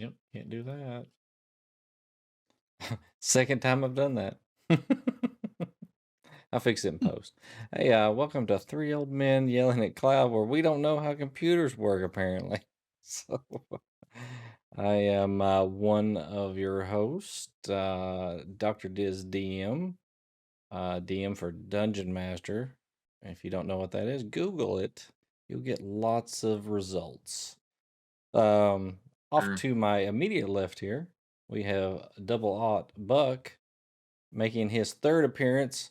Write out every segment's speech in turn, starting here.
Yep, can't do that. Second time I've done that. I'll fix it in post. Hey, welcome to Three Old Men Yelling at Cloud, where we don't know how computers work, apparently. So, I am one of your hosts, Dr. Diz DM, DM for Dungeon Master. If you don't know what that is, Google it. You'll get lots of results. Off Sure. to my immediate left here, we have Double Aught Buck making his third appearance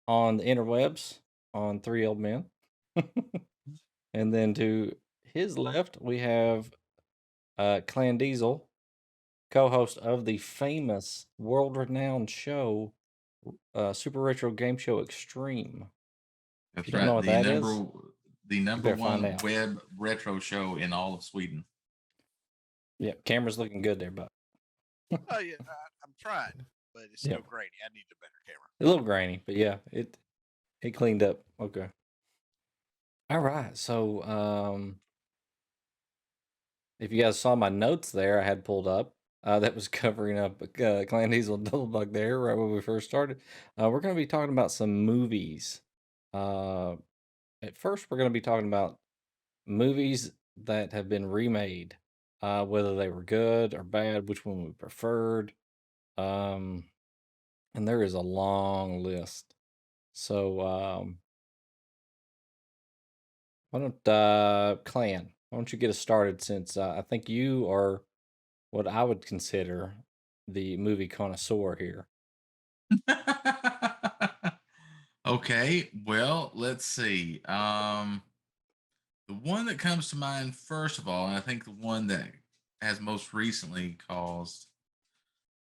on the interwebs on Three Old Men. And then to his left, we have Clan Diesel, co host of the famous world renowned show, Super Retro Game Show Extreme. If you That's don't know right. what The that is, number the you number better find one out. web retro show in all of Sweden. Yeah, camera's looking good there, Buck. Oh yeah, I'm trying, but it's Yeah. still grainy. I need a better camera. A little grainy, but yeah, it cleaned up. Okay. All right. So if you guys saw my notes there, I had pulled up that was covering up Clan Diesel and Double Bug there right when we first started. We're going to be talking about some movies. At first, we're going to be talking about movies that have been remade, whether they were good or bad, which one we preferred. And there is a long list. So why don't Clan? Why don't you get us started since I think you are what I would consider the movie connoisseur here. Okay, well, let's see. The one that comes to mind first of all, and I think the one that has most recently caused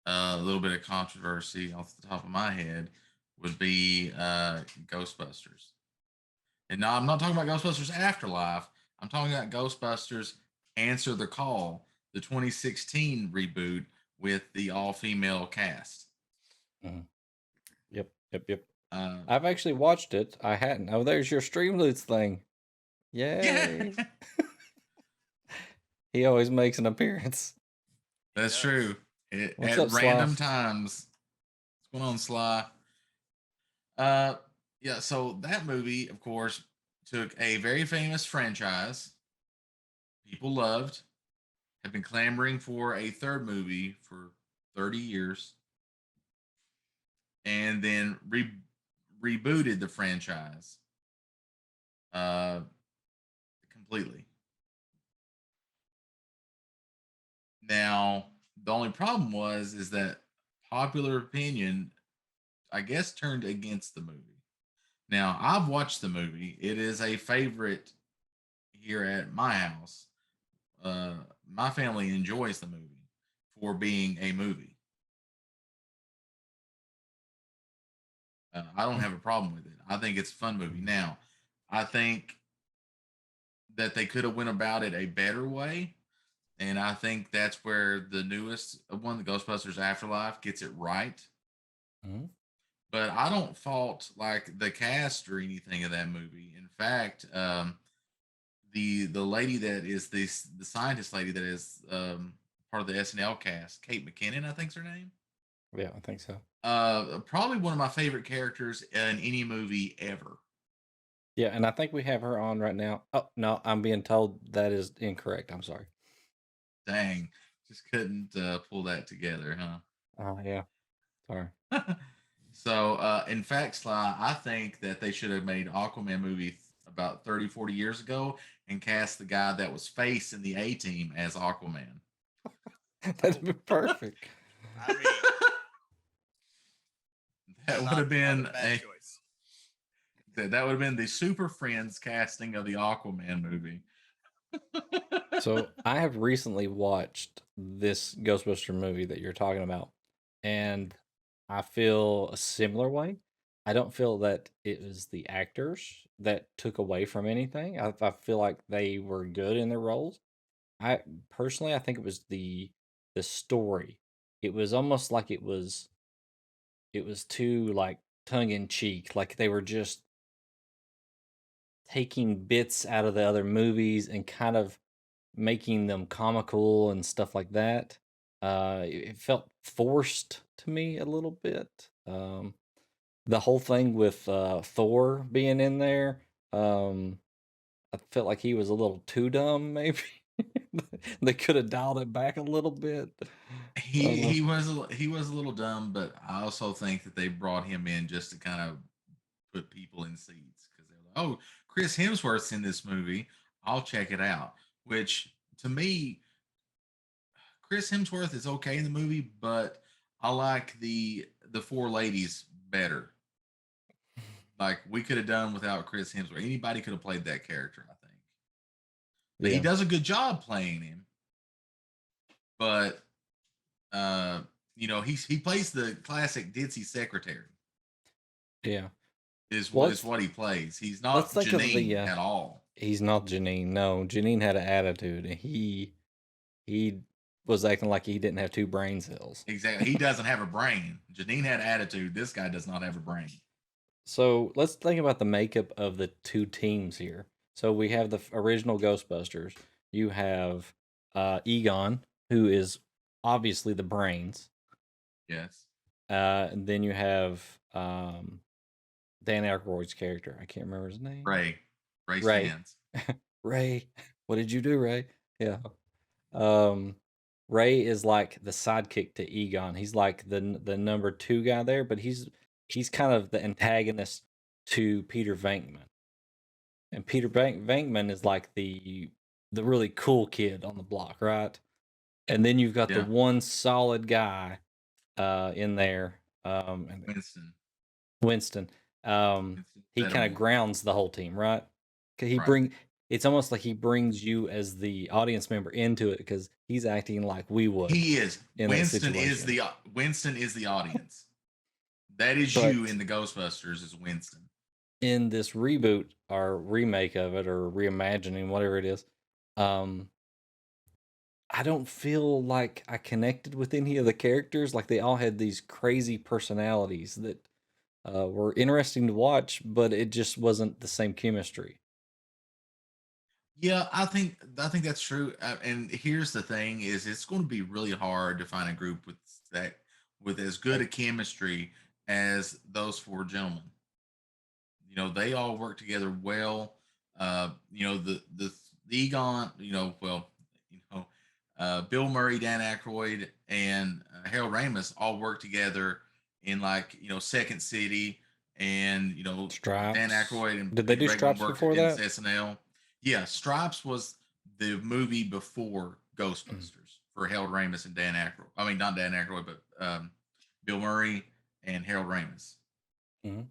a little bit of controversy off the top of my head would be Ghostbusters. And no, I'm not talking about Ghostbusters Afterlife. I'm talking about Ghostbusters Answer the Call, the 2016 reboot with the all-female cast. Yep. I've actually watched it. I hadn't. Oh, there's your Streamloots thing. Yay! Yeah, He always makes an appearance. that's true. What's At up, random Sloth? times. What's going on, Sly? Yeah. So that movie, of course, took a very famous franchise people loved, have been clamoring for a third movie for 30 years, and then rebooted the franchise uh, completely. Now, the only problem was is that popular opinion, I guess, turned against the movie. Now, I've watched the movie. It is a favorite here at my house. My family enjoys the movie for being a movie. I don't have a problem with it. I think it's a fun movie. Now, I think that they could have went about it a better way, and I think that's where the newest one, the Ghostbusters Afterlife, gets it right. Mhm. But I don't fault like the cast or anything of that movie. In fact, the lady that is the scientist lady that is part of the SNL cast, Kate McKinnon, I think's her name. Yeah, I think so. Probably one of my favorite characters in any movie ever. Yeah, and I think we have her on right now. Oh no, I'm being told that is incorrect. I'm sorry. Dang, just couldn't pull that together, huh? Oh yeah, sorry. So, in fact, Sly, I think that they should have made Aquaman movie about 30, 40 years ago and cast the guy that was face in the A Team as Aquaman. That'd be perfect. I mean, That would not, have been not a bad choice. that would have been the Super Friends casting of the Aquaman movie. So I have recently watched this Ghostbuster movie that you're talking about, and I feel a similar way. I don't feel that it was the actors that took away from anything. I feel like they were good in their roles. I personally, I think it was the story. It was almost like it was too like tongue in cheek, like they were just taking bits out of the other movies and kind of making them comical and stuff like that. It felt forced to me a little bit. The whole thing with Thor being in there, I felt like he was a little too dumb. Maybe they could have dialed it back a little bit. He was a little dumb, but I also think that they brought him in just to kind of put people in seats because they're like, oh, Chris Hemsworth's in this movie. I'll check it out. Which to me, Chris Hemsworth is okay in the movie, but I like the four ladies better. Like we could have done without Chris Hemsworth. Anybody could have played that character, I think. But he does a good job playing him. But he plays the classic ditzy secretary. Yeah. Is what he plays. He's not Janine at all. He's not Janine. No, Janine had an attitude, and he was acting like he didn't have two brain cells. Exactly. He doesn't have a brain. Janine had attitude. This guy does not have a brain. So let's think about the makeup of the two teams here. So we have the original Ghostbusters. You have Egon, who is obviously the brains. Yes. And then you have Dan Aykroyd's character. I can't remember his name. Ray Stantz. Ray. What did you do, Ray? Yeah. Ray is like the sidekick to Egon. He's like the number 2 guy there, but he's kind of the antagonist to Peter Venkman. And Peter Venkman is like the really cool kid on the block, right? And then you've got the one solid guy in there. Winston. He kind of grounds the whole team, right? It's almost like he brings you as the audience member into it because he's acting like we would. He is. Winston is the audience. That is you in the Ghostbusters is Winston. In this reboot or remake of it or reimagining, whatever it is, I don't feel like I connected with any of the characters. Like they all had these crazy personalities that were interesting to watch, but it just wasn't the same chemistry. Yeah, I think that's true. And here's the thing: is it's going to be really hard to find a group with as good a chemistry as those 4 gentlemen. They all work together well. The Egon, Bill Murray, Dan Aykroyd, and Harold Ramis all work together in Second City, and Stripes. Dan Aykroyd and did they do Stripes before that? SNL. Yeah, Stripes was the movie before Ghostbusters for Harold Ramis and Dan Aykroyd. I mean, not Dan Aykroyd, but Bill Murray and Harold Ramis. Mm-hmm.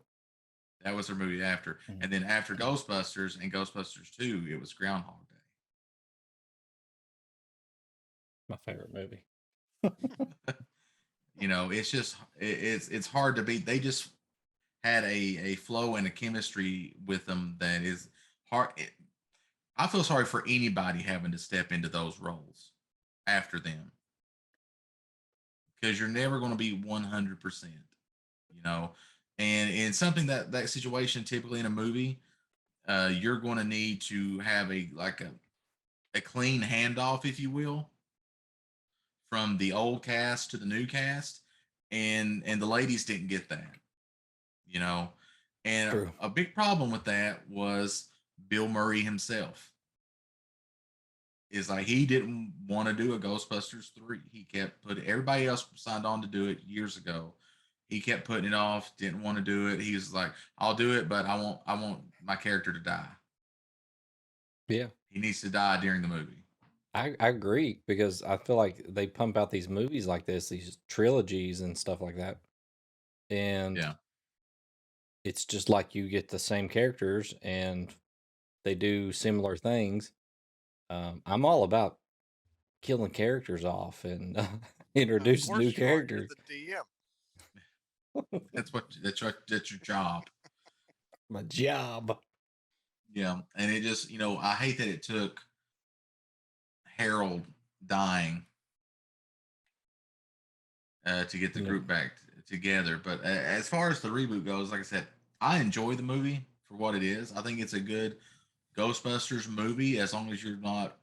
That was their movie after. Mm-hmm. And then after Ghostbusters and Ghostbusters 2, it was Groundhog Day. My favorite movie. It's just it's hard to beat. They just had a flow and a chemistry with them that is hard. I feel sorry for anybody having to step into those roles after them because you're never going to be 100%, and in something that situation, typically in a movie, you're going to need to have a clean handoff, if you will, from the old cast to the new cast, and the ladies didn't get that, and a big problem with that was Bill Murray himself. Is like he didn't want to do a Ghostbusters 3. He kept putting everybody else signed on to do it years ago. He kept putting it off, didn't want to do it. He was like, I'll do it, but I want my character to die. Yeah. He needs to die during the movie. I agree because I feel like they pump out these movies like this, these trilogies and stuff like that. And it's just like you get the same characters and they do similar things. I'm all about killing characters off and introducing new characters. The DM. That's your job. My job. Yeah, and it just I hate that it took Harold dying to get the group back together. But as far as the reboot goes, like I said, I enjoy the movie for what it is. I think it's a good Ghostbusters movie as long as you're not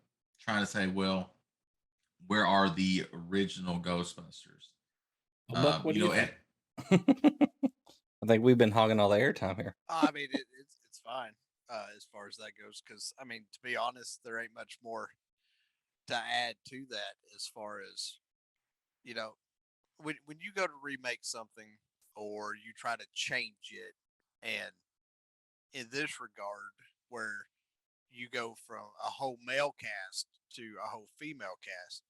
trying to say, well, where are the original Ghostbusters? Well, Buck, what do you and think? I think we've been hogging all the airtime here. I mean, it's fine as far as that goes. Because I mean, to be honest, there ain't much more to add to that as far as you know. When you go to remake something or you try to change it, and in this regard, where you go from a whole male cast to a whole female cast,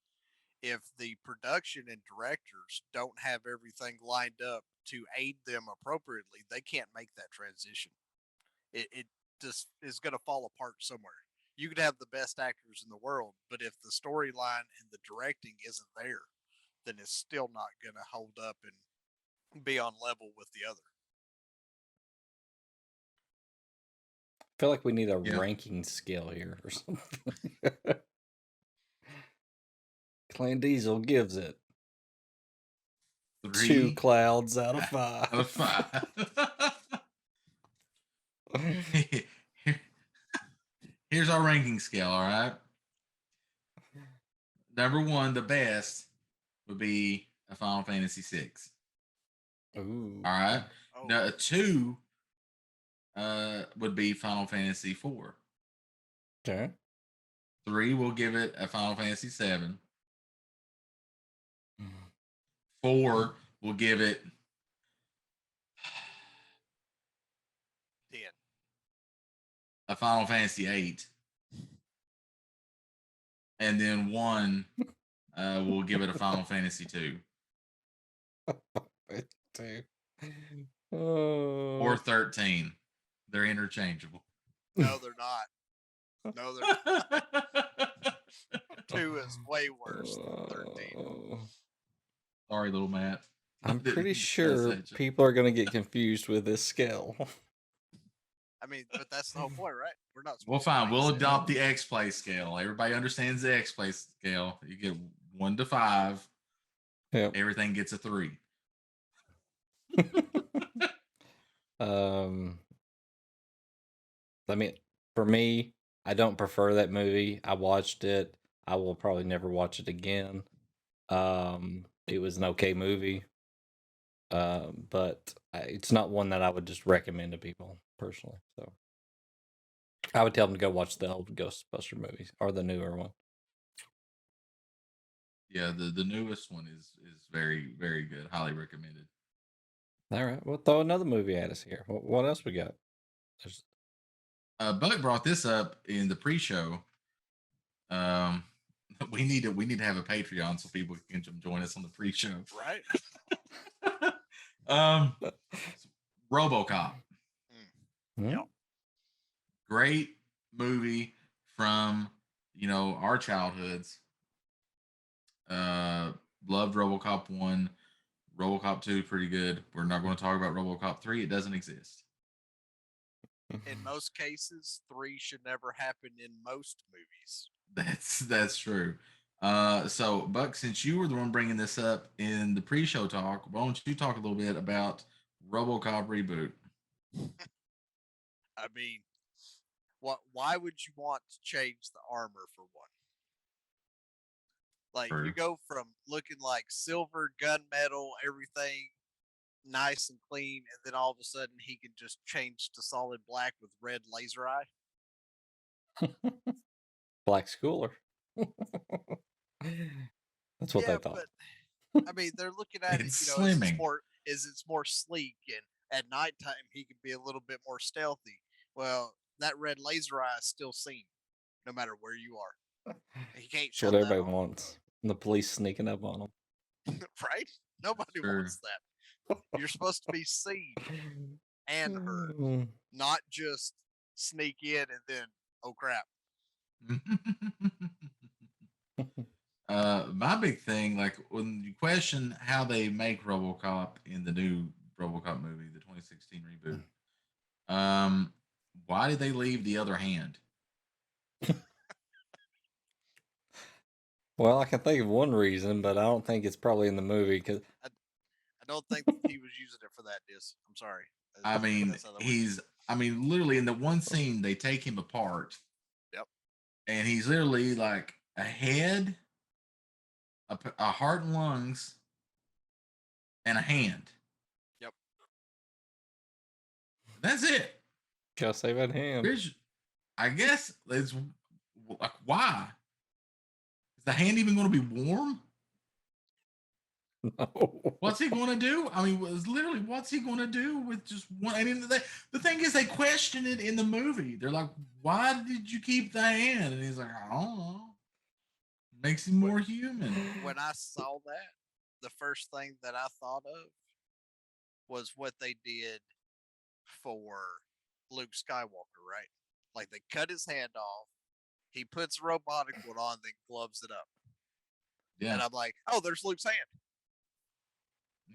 if the production and directors don't have everything lined up to aid them appropriately, they can't make that transition. It just is going to fall apart somewhere. You could have the best actors in the world, but if the storyline and the directing isn't there, then it's still not going to hold up and be on level with the other. I feel like we need a Yeah. ranking scale here or something. Clan Diesel gives it 2 3 clouds out of out of 5. 5. Here's our ranking scale, all right? Number 1, the best, would be a Final Fantasy 6. Ooh. All right. Oh, Now, 2 would be Final Fantasy 4. Okay. 3 will give it a Final Fantasy 7. 4 will give it 10. a Final Fantasy 8. And then 1 will give it a Final Fantasy 2. Or Oh. 13. They're interchangeable. No, they're not. No, they're not. 2 is way worse than 13. Oh. Sorry, little Matt. I'm Didn't pretty cuss sure at you. people are going to get confused with this scale. I mean, but that's the whole point, right? We're not. Well, supposed to fine. rank We'll scale. adopt the X Play scale. Everybody understands the X Play scale. You get 1 to 5. Yep. Everything gets a 3. I mean, for me, I don't prefer that movie. I watched it. I will probably never watch it again. It was an okay movie. But it's not one that I would just recommend to people personally. So I would tell them to go watch the old Ghostbuster movies or the newer one. Yeah, the newest one is very, very good. Highly recommended. All right, we'll throw another movie at us here. What else we got? There's... Buck brought this up in the pre-show. We need to have a Patreon so people can join us on the pre-show. Right? Robocop. Yeah. Great movie from our childhoods. Loved Robocop 1. Robocop 2 pretty good. We're not going to talk about Robocop 3. It doesn't exist. In most cases, 3 should never happen in most movies. That's true. So Buck, since you were the one bringing this up in the pre-show talk, why don't you talk a little bit about Robocop Reboot? I mean, why would you want to change the armor for one? Like, True. you go from looking like silver gunmetal, everything nice and clean, and then all of a sudden he can just change to solid black with red laser eye. Black's cooler. That's what they thought. But I mean, they're looking at It's it, slimming. it's more sleek, and at nighttime he can be a little bit more stealthy. Well, that red laser eye is still seen, no matter where you are. He can't That's shut what that everybody off. wants. And the police sneaking up on them. Right? Nobody Sure. wants that. You're supposed to be seen and heard, not just sneak in and then, oh crap. My big thing, like when you question how they make RoboCop in the new RoboCop movie, the 2016 reboot, why did they leave the other hand? Well, I can think of one reason, but I don't think it's probably in the movie because I don't think he was using it for that. I'm sorry. I mean, That's how that works. literally in the one scene they take him apart. Yep. And he's literally like a head, a heart and lungs, and a hand. Yep. That's it. Just save that hand. I guess it's like, why? Is the hand even going to be warm? No. What's he going to do? I mean, it's literally, what's he going to do with just one? I mean, the thing is, they question it in the movie. They're like, why did you keep the hand? And he's like, I don't know. Makes him more human. When I saw that, the first thing that I thought of was what they did for Luke Skywalker, right? Like they cut his hand off, he puts a robotic one on, then gloves it up. Yeah. And I'm like, oh, there's Luke's hand.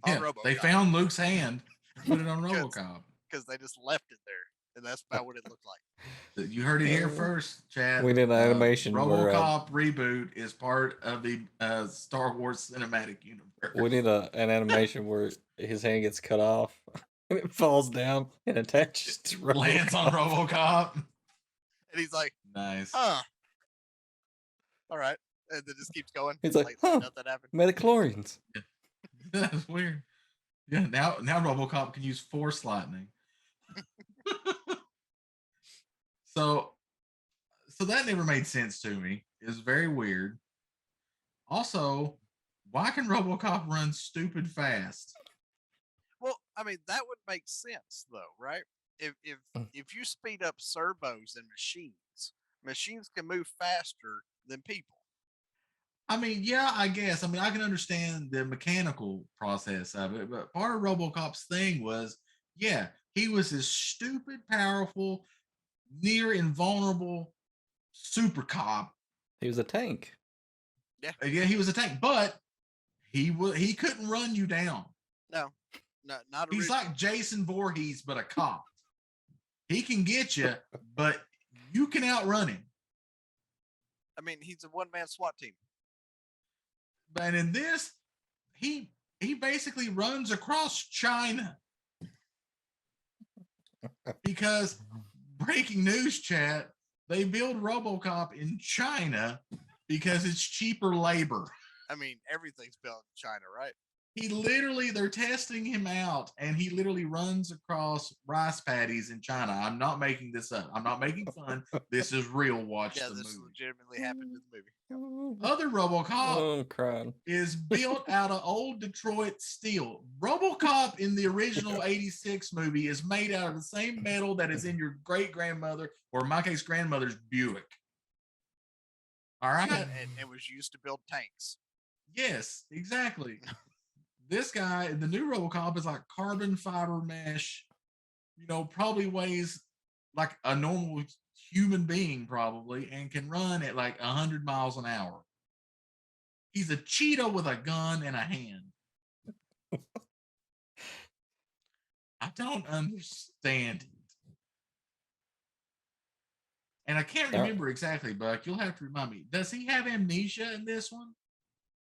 Yeah, they found Luke's hand and put it on RoboCop. Because they just left it there. And that's about what it looked like. You heard it here first, Chad. We did an animation RoboCop Reboot is part of the Star Wars cinematic universe. We need an animation where his hand gets cut off and it falls down and attaches to RoboCop. Lands on RoboCop. And he's like, nice. Huh. All right. And then just keeps going. He's like, huh, nothing happened. Metachlorians. Yeah. That's weird. Yeah, now RoboCop can use Force Lightning. So that never made sense to me. It was very weird. Also, why can RoboCop run stupid fast? Well, I mean, that would make sense though, right? If you speed up servos in machines can move faster than people. I mean, yeah, I guess. I mean, I can understand the mechanical process of it, but part of RoboCop's thing was, yeah, he was this stupid, powerful, near invulnerable super cop. He was a tank. Yeah, he was a tank, but he couldn't run you down. No, not. He's like Jason Voorhees, but a cop. He can get you, but you can outrun him. I mean, he's a one-man SWAT team. But in this, he basically runs across China. Because breaking news, chat, they build RoboCop in China because it's cheaper labor. I mean, everything's built in China, right? They're testing him out, and he literally runs across rice paddies in China. I'm not making this up. I'm not making fun. This is real. Watch the movie. Yeah, this legitimately happened in the movie. Other RoboCop is built out of old Detroit steel. RoboCop in the original 86 movie is made out of the same metal that is in your great-grandmother, or in my case, grandmother's Buick. All right? And it was used to build tanks. Yes, exactly. This guy, the new RoboCop, is like carbon fiber mesh, probably weighs like a normal human being probably, and can run at like 100 miles an hour. He's a Cheeto with a gun and a hand. I don't understand it. And I can't remember exactly, Buck. You'll have to remind me. Does he have amnesia in this one?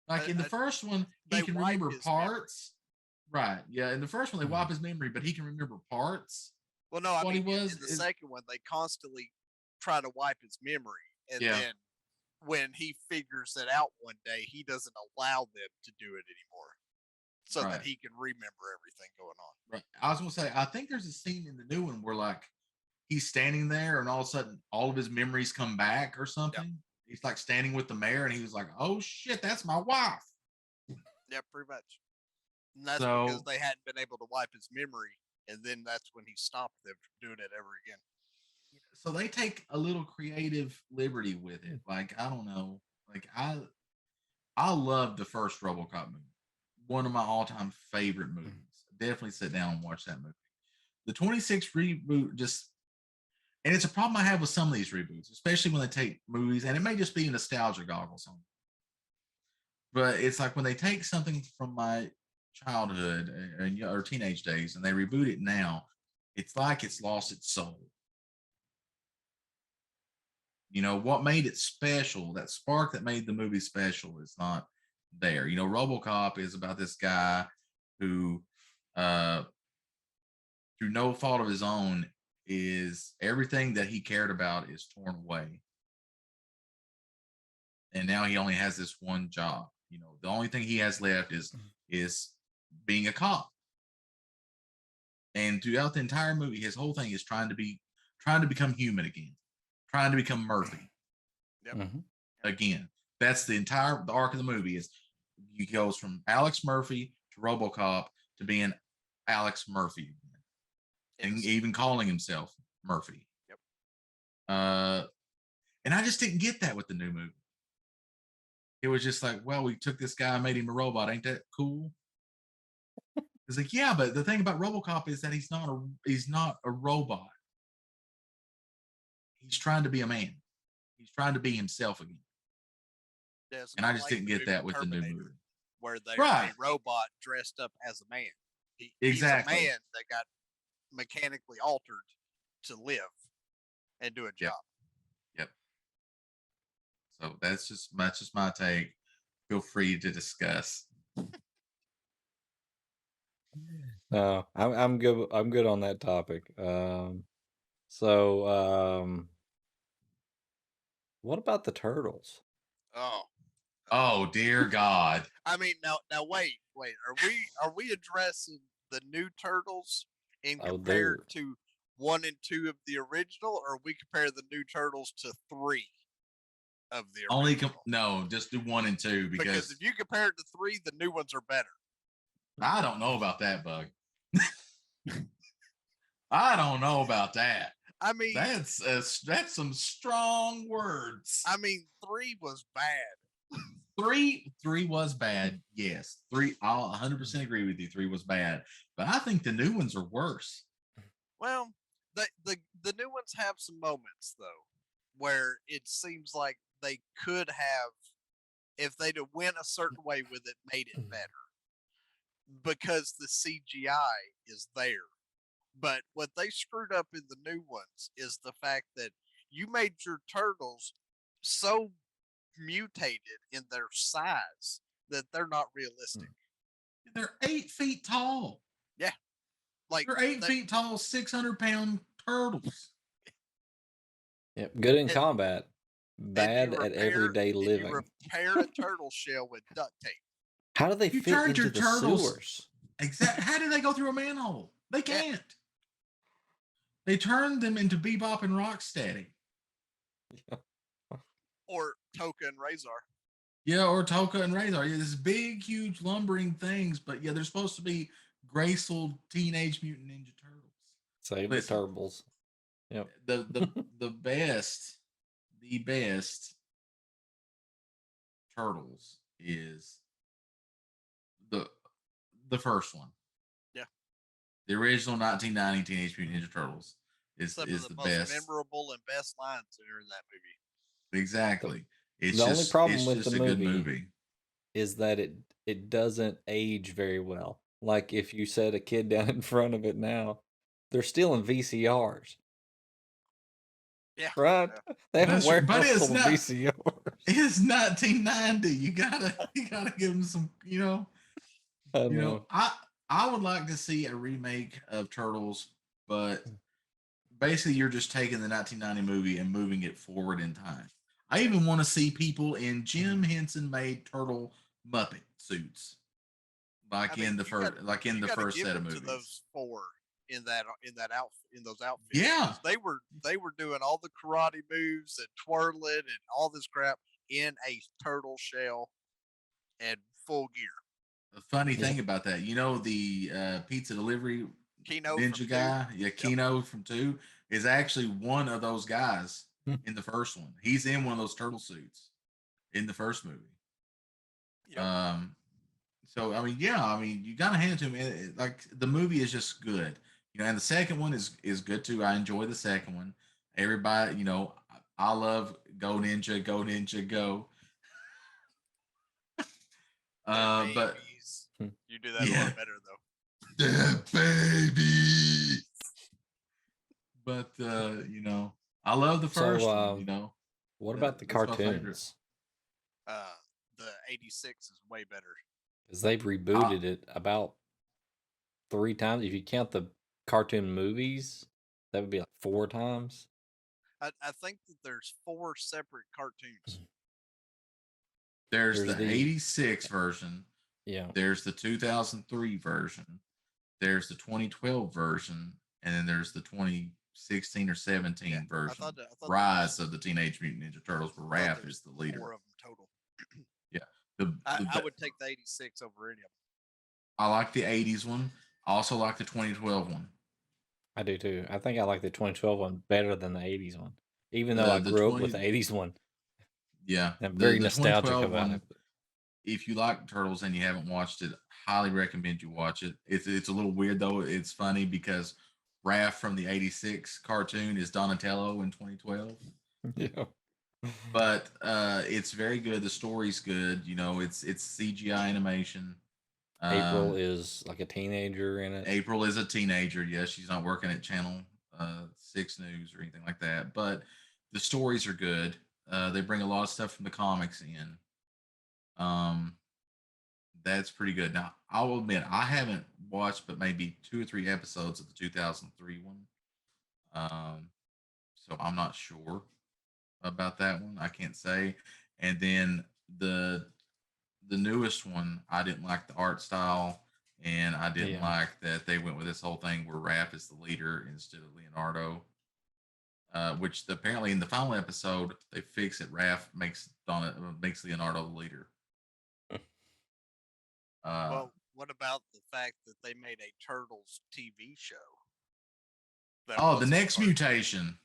Like in the first one, he can remember parts. Right. Yeah. In the first one, they wipe his memory, but he can remember parts. Well, no, I mean, in the second one, they constantly try to wipe his memory. And then when he figures it out one day, he doesn't allow them to do it anymore so that he can remember everything going on. Right. I was going to say, I think there's a scene in the new one where like he's standing there and all of a sudden all of his memories come back or something. Yep. He's like standing with the mayor and he was like, oh shit, that's my wife. Yeah, pretty much. And that's because they hadn't been able to wipe his memory. And then that's when he stopped them from doing it ever again. So they take a little creative liberty with it. Like, I don't know. Like, I love the first RoboCop movie. One of my all-time favorite movies. Definitely sit down and watch that movie. The 26 reboot just... And it's a problem I have with some of these reboots, especially when they take movies, and it may just be nostalgia goggles on. But it's like when they take something from my childhood or teenage days and they reboot it now, it's like it's lost its soul. What made it special, that spark that made the movie special is not there. RoboCop is about this guy who, through no fault of his own, is everything that he cared about is torn away. and now he only has this one job. The only thing he has left is being a cop. And throughout the entire movie, his whole thing is trying to become human again, trying to become Murphy. Yep. Mm-hmm. Again. That's the arc of the movie. Is he goes from Alex Murphy to RoboCop to being Alex Murphy again, and even calling himself Murphy. Yep. And I just didn't get that with the new movie. It was just like, well, we took this guy and made him a robot. Ain't that cool? It's like, yeah, but the thing about RoboCop is that he's not a robot. He's trying to be a man. He's trying to be himself again. Yeah, and I just didn't get that with the new movie. Where they're Right. a robot dressed up as a man. Exactly. He's a man that got mechanically altered to live and do a job. Yep. So that's just my take. Feel free to discuss. No, I'm good. I'm good on that topic. What about the turtles? Oh dear God! I mean, now wait. Are we addressing the new turtles in compared to 1 and 2 of the original, or we compare the new turtles to 3 of the original? No, just do 1 and 2 because if you compare it to 3, the new ones are better. I don't know about that, Bug. I don't know about that. I mean, that's some strong words. I mean, 3 was bad. 3 was bad. Yes, 3. I'll 100% agree with you. 3 was bad, but I think the new ones are worse. Well, the new ones have some moments though, where it seems like they could have, if they'd have went a certain way with it, made it better. Because the CGI is there. But what they screwed up in the new ones is the fact that you made your turtles so mutated in their size that they're not realistic. They're 8 feet tall. Yeah. Like they're 8 feet tall, 600-pound turtles. Yep, good in combat, bad at everyday living. You repair a turtle shell with duct tape. How do they fit into the sewers? Exactly. How do they go through a manhole? They can't. Yeah. They turned them into Bebop and Rocksteady. Or Toka and Razor. Yeah, or Toka and Razor. Yeah, this big, huge, lumbering things, but yeah, they're supposed to be graceful Teenage Mutant Ninja Turtles. Save the turtles. Yep. The best Turtles is the first one. Yeah. The original 1990 Teenage Mutant Ninja Turtles is the most best memorable and best lines that are in that movie. Exactly. The only problem with the movie is that it doesn't age very well. Like if you set a kid down in front of it now, they're still in VCRs. Yeah. Right? Yeah. They have a warehouse full of VCRs. It's 1990. You gotta give them some, I would like to see a remake of Turtles, but basically you're just taking the 1990 movie and moving it forward in time. I even want to see people in Jim Henson made turtle Muppet suits, in the first set of movies. To those 4 in those outfits. Yeah, they were doing all the karate moves and twirling and all this crap in a turtle shell and full gear. The funny thing about that, the pizza delivery Kino ninja guy, Kino from 2 is actually one of those guys in the first one. He's in one of those turtle suits in the first movie. Yep. So I mean, you gotta hand it to him. Like the movie is just good, and the second one is good too. I enjoy the second one. Everybody, I love Go Ninja, Go Ninja, Go. But you do that a lot better though. That baby. But I love the first one. What about the cartoons? The 86 is way better because they've rebooted it about 3 times. If you count the cartoon movies, that would be like 4 times. I think that there's 4 separate cartoons. There's There's the the 86 version. yeah. There's the 2003 version. There's the 2012 version, and then there's the 2016 or Yeah, 17 I version, thought there Rise was of the Teenage Mutant Ninja Turtles, where I thought there Raph was is the leader. 4 of them total. Yeah, the, I the would take the 86 over any of them. I like the 80s one. I also like the 2012 one. I do too. I think I like the 2012 one better than the 80s one, even though I The grew up with 20 the 80s one. yeah, I'm very the nostalgic 2012 about it. one. If you like Turtles and you haven't watched it, highly recommend you watch it. It's a little weird though. It's funny because Raph from the 86 cartoon is Donatello in 2012. Yeah. But it's very good. The story's good. You know, it's CGI animation. April Um, is like a teenager in it. April is a teenager. Yes, she's not working at Channel 6 News or anything like that. But the stories are good. They bring a lot of stuff from the comics in. Um, that's pretty good. Now, I will admit I haven't watched but maybe 2 or 3 episodes of the 2003 one. So I'm not sure about that one. I can't say. And then the newest one, I didn't like the art style, and I didn't Yeah. like that they went with this whole thing where Raph is the leader instead of Leonardo. Which apparently in the final episode they fix it. Raph makes Leonardo the leader. Uh, Well, what about the fact that they made a Turtles TV show that oh, the wasn't a next cartoon, mutation,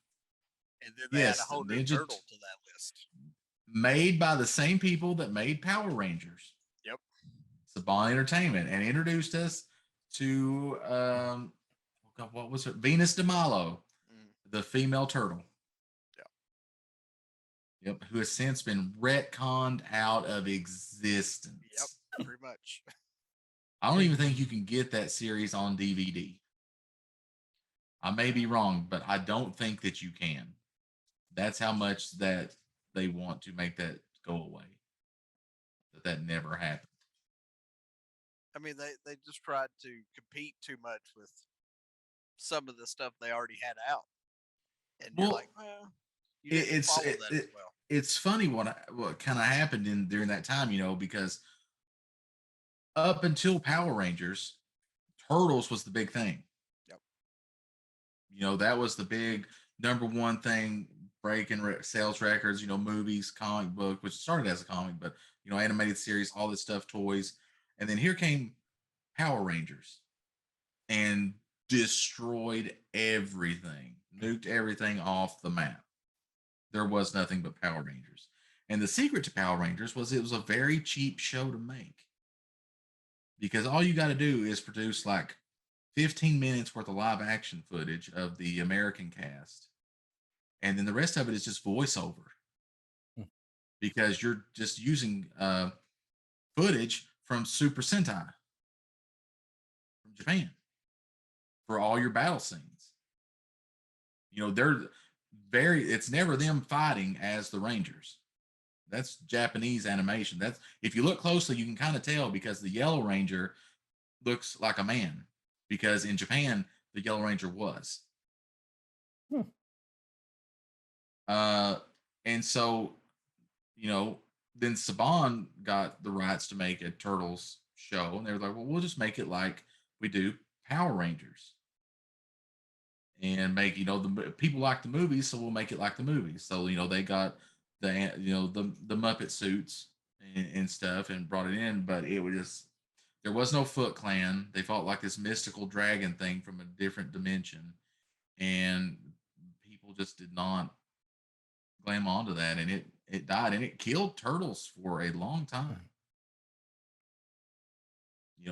and then they add a yes, the whole new turtle to that list? made by the same people that made Power Rangers. Yep. Saban Entertainment, and introduced us to oh God, what was her Venus de Malo, the female turtle. Yep, who has since been retconned out of existence. Yep, pretty much. I don't even think you can get that series on DVD. I may be wrong, but I don't think that you can. That's how much that they want to make that go away. That never happened. I mean, they just tried to compete too much with some of the stuff they already had out, and you're Well, like, well, you didn't it's follow that as well. it's funny what kind of happened in during that time, you know, because up until Power Rangers, Turtles was the big thing. Yep. You know, that was the big number one thing, breaking sales records. You know, movies, comic book, which started as a comic, but you know, animated series, all this stuff, toys, and then here came Power Rangers and destroyed everything, nuked everything off the map. There was nothing but Power Rangers. And the secret to Power Rangers was it was a very cheap show to make because all you got to do is produce like 15 minutes worth of live action footage of the American cast. And then the rest of it is just voiceover because you're just using footage from Super Sentai from Japan for all your battle scenes. You know, it's never them fighting as the Rangers. That's Japanese animation. That's if you look closely, you can kind of tell because the Yellow Ranger looks like a man. Because in Japan, the Yellow Ranger was. Uh, and so, you know, then Saban got the rights to make a Turtles show, and they were like, "Well, we'll just make it like we do Power Rangers." And make the people like the movies, so we'll make it like the movies. So they got the Muppet suits and stuff and brought it in, but it was just there was no Foot Clan. They fought like this mystical dragon thing from a different dimension, and people just did not glam onto that, and it died, and it killed Turtles for a long time.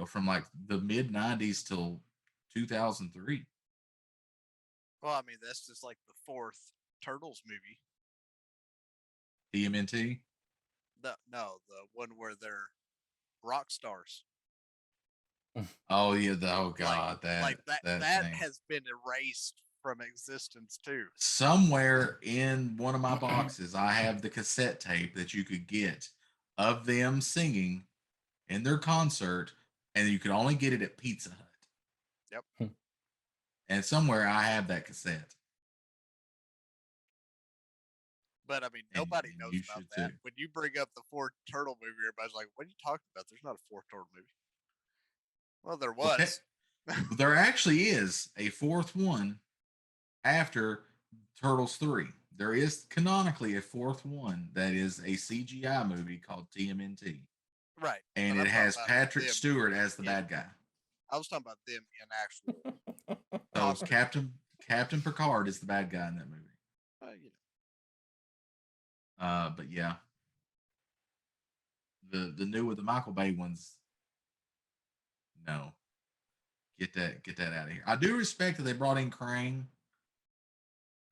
From like the mid '90s till 2003. Well, I mean, that's just like the 4th Turtles movie. TMNT? No, the one where they're rock stars. Oh yeah, oh god, that thing. has been erased from existence too. Somewhere in one of my boxes, I have the cassette tape that you could get of them singing in their concert, and you could only get it at Pizza Hut. Yep. And somewhere I have that cassette. But I mean, And nobody and knows you about should that. too. When you bring up the fourth turtle movie, everybody's like, "What are you talking about? There's not a fourth turtle movie." Well, there Okay. was. There actually is a fourth one after Turtles 3. There is canonically a fourth one that is a CGI movie called TMNT. Right. And But it I'm talking has about Patrick them. Stewart as the Yeah. bad guy. I was talking about them in actual. So it's Captain Picard is the bad guy in that movie. You know. But yeah, the new with the Michael Bay ones, no, get that out of here. I do respect that they brought in Krang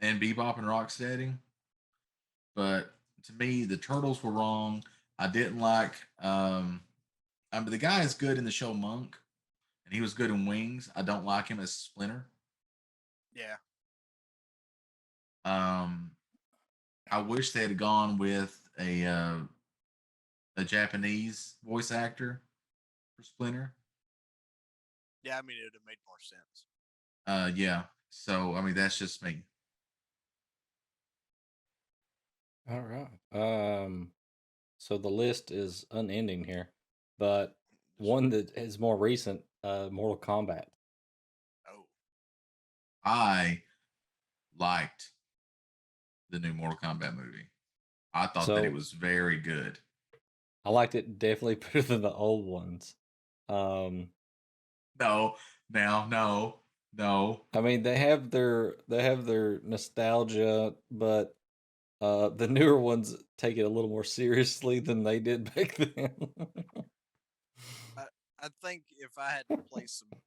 and Bebop and Rocksteady, but to me the Turtles were wrong. I didn't like. I mean, the guy is good in the show Monk, and he was good in Wings. I don't like him as Splinter. Yeah. I wish they had gone with a Japanese voice actor for Splinter. Yeah. I mean, it would have made more sense. Yeah. So I mean, that's just me. All right. So the list is unending here, but one that is more recent, Mortal Kombat. Oh. I liked the new Mortal Kombat movie. I thought that it was very good. I liked it definitely better than the old ones. No. I mean, they have their nostalgia, but the newer ones take it a little more seriously than they did back then. I think if I had to place them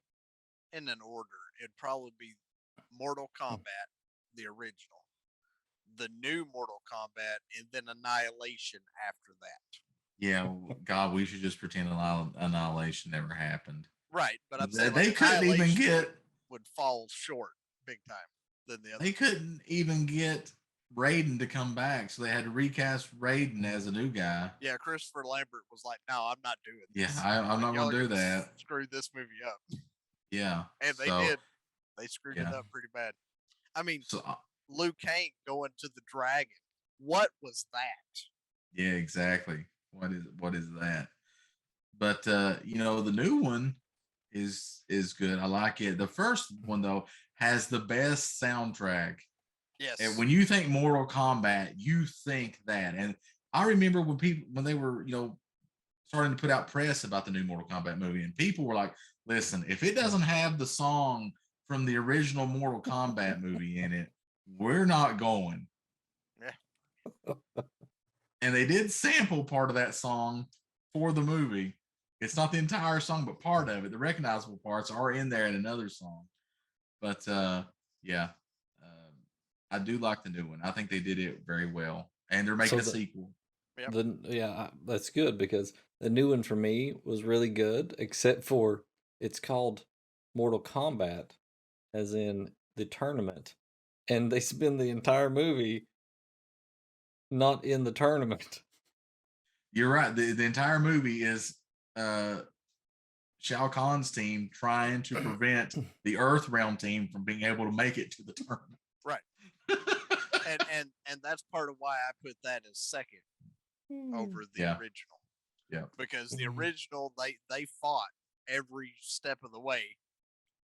in an order, it'd probably be Mortal Kombat, the original, the new Mortal Kombat, and then Annihilation after that. Yeah, God, we should just pretend Annihilation never happened. Right, but I'm saying they like couldn't even get would fall short big time than the other. They couldn't even get Raiden to come back, so they had to recast Raiden as a new guy. Yeah, Christopher Lambert was like, "No, I'm not doing this. Yeah, I'm not going to do that. Screw this movie up." Yeah, and they did. They screwed it yeah. up pretty bad. I mean, Liu Kang going to the dragon. What was that? Yeah, exactly. What is that? But you know, the new one is good. I like it. The first one though has the best soundtrack. Yes. And when you think Mortal Kombat, you think that. And I remember when they were, starting to put out press about the new Mortal Kombat movie, and people were like, "Listen, if it doesn't have the song from the original Mortal Kombat movie in it, we're not going." Yeah. And they did sample part of that song for the movie. It's not the entire song, but part of it. The recognizable parts are in there in another song. But yeah, I do like the new one. I think they did it very well, and they're making a sequel. Yeah, that's good because the new one for me was really good, except for it's called Mortal Kombat, as in the tournament, and they spend the entire movie not in the tournament. You're right. The entire movie is Shao Kahn's team trying to prevent the Earth Realm team from being able to make it to the tournament. Right. and that's part of why I put that as second over the original. Yeah. Because the original they fought every step of the way,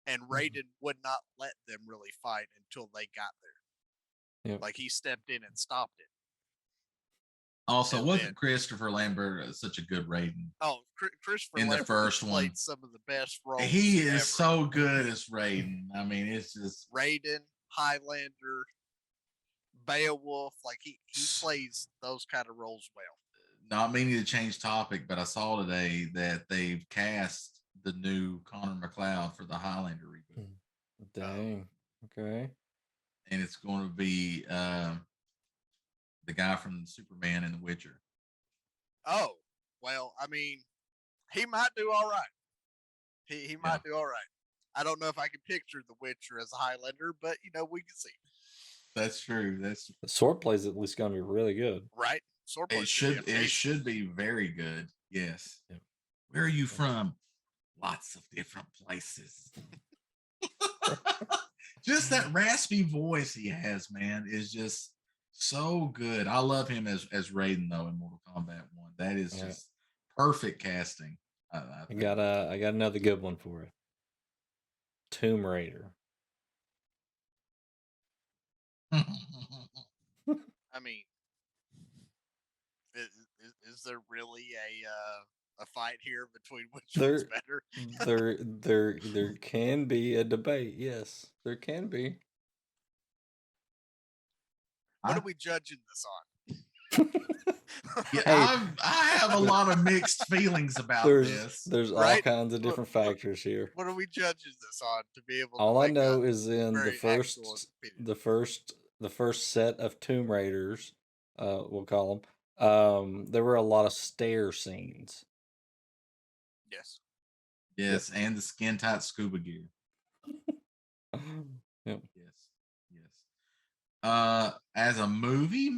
and Raiden would not let them really fight until they got there. Like he stepped in and stopped it. Also, wasn't Christopher Lambert such a good Raiden? Oh, Christopher in Lambert the first played one, some of the best roles. He is so good as Raiden. I mean, it's just Raiden, Highlander, Beowulf. Like he plays those kind of roles well. Not meaning to change topic, but I saw today that they've cast the new Connor McLeod for the Highlander reboot. Dang. Okay. And it's going to be the guy from Superman and The Witcher. Oh, well, I mean, he might do all right. He might do all right. I don't know if I can picture The Witcher as a Highlander, but we can see. That's true. The swordplay is at least going to be really good, right? Swordplay. It should be very good. Yes. Yeah. Where are you from? Lots of different places. Just that raspy voice he has, man, is just So good. I love him as Raiden though in Mortal Kombat 1. That is Yeah. just perfect casting. I I think. got another good one for you. Tomb Raider. I mean, is there really a fight here between which one's There, better? there can be a debate. Yes, there can be. What I, are we judging this on? yeah, Hey, I have a lot of mixed feelings about this. there's all Right? kinds of What, different what factors here. what are we judging this on to be able to All I make a know is in very actual opinion? the first set of Tomb Raiders, we'll call them. There were a lot of stair scenes. Yes. Yes, and the skin tight scuba gear. Yep. Yes. Yes. As a movie,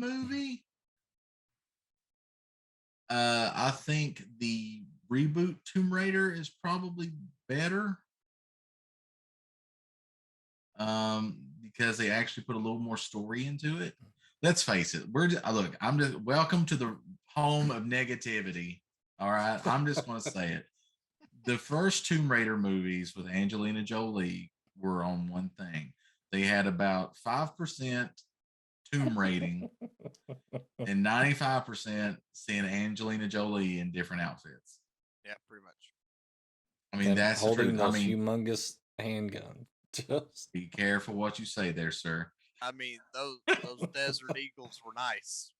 I think the reboot Tomb Raider is probably better. Because they actually put a little more story into it. Let's face it, look, I'm just welcome to the home of negativity. All right. I'm just gonna say it. The first Tomb Raider movies with Angelina Jolie were on one thing. They had about 5% tomb rating and 95% seeing Angelina Jolie in different outfits. Yeah, pretty much. I mean, And that's the holding truth. I those mean, humongous handgun. Just be careful what you say there, sir. I mean, those Desert Eagles were nice.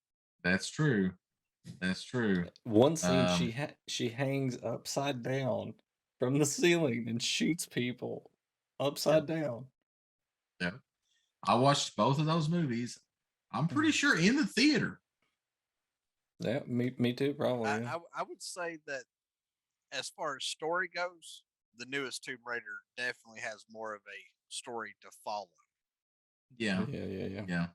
That's true. That's true. one scene, she hangs upside down from the ceiling and shoots people upside down. Yeah. I watched both of those movies. I'm pretty sure in the theater. Yeah, me too, probably. Yeah. I would say that as far as story goes, the newest Tomb Raider definitely has more of a story to follow. Yeah. Yeah. Yeah.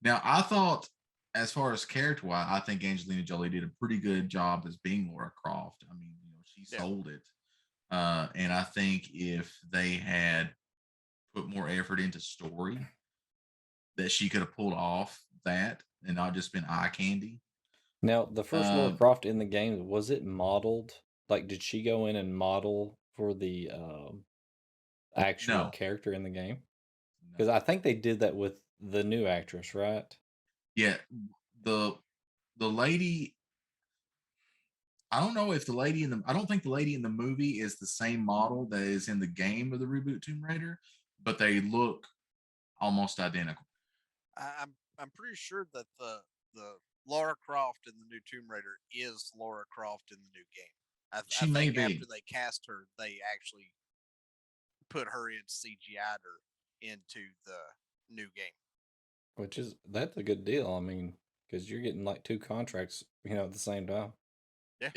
Now, I thought, as far as character wise, I think Angelina Jolie did a pretty good job as being Laura Croft. I mean, she sold it. And I think if they had put more effort into story, that she could have pulled off that and not just been eye candy. Now, the first Laura Croft in the game, was it modeled? Like, did she go in and model for the actual character in the game? Because I think they did that with the new actress, right? Yeah, the lady. I don't know if the lady in the. I don't think the lady in the movie is the same model that is in the game of the reboot Tomb Raider, but they look almost identical. I'm pretty sure that the Laura Croft in the new Tomb Raider is Laura Croft in the new game. I think after they cast her, they actually put her in CGI'd her into the new game. That's a good deal. I mean, because you're getting like 2 contracts, at the same time. Yeah.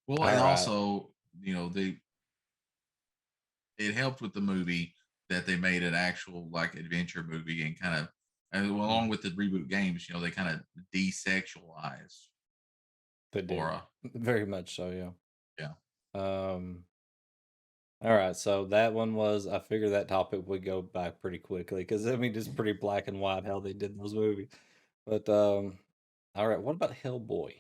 Well, and also, it helped with the movie that they made an actual like adventure movie and kind of, along with the reboot games, they kind of desexualized Laura. Very much so, yeah. Yeah. All right, so that one was, I figured that topic would go by pretty quickly because I mean it's pretty black and white how they did those movies. But all right, what about Hellboy?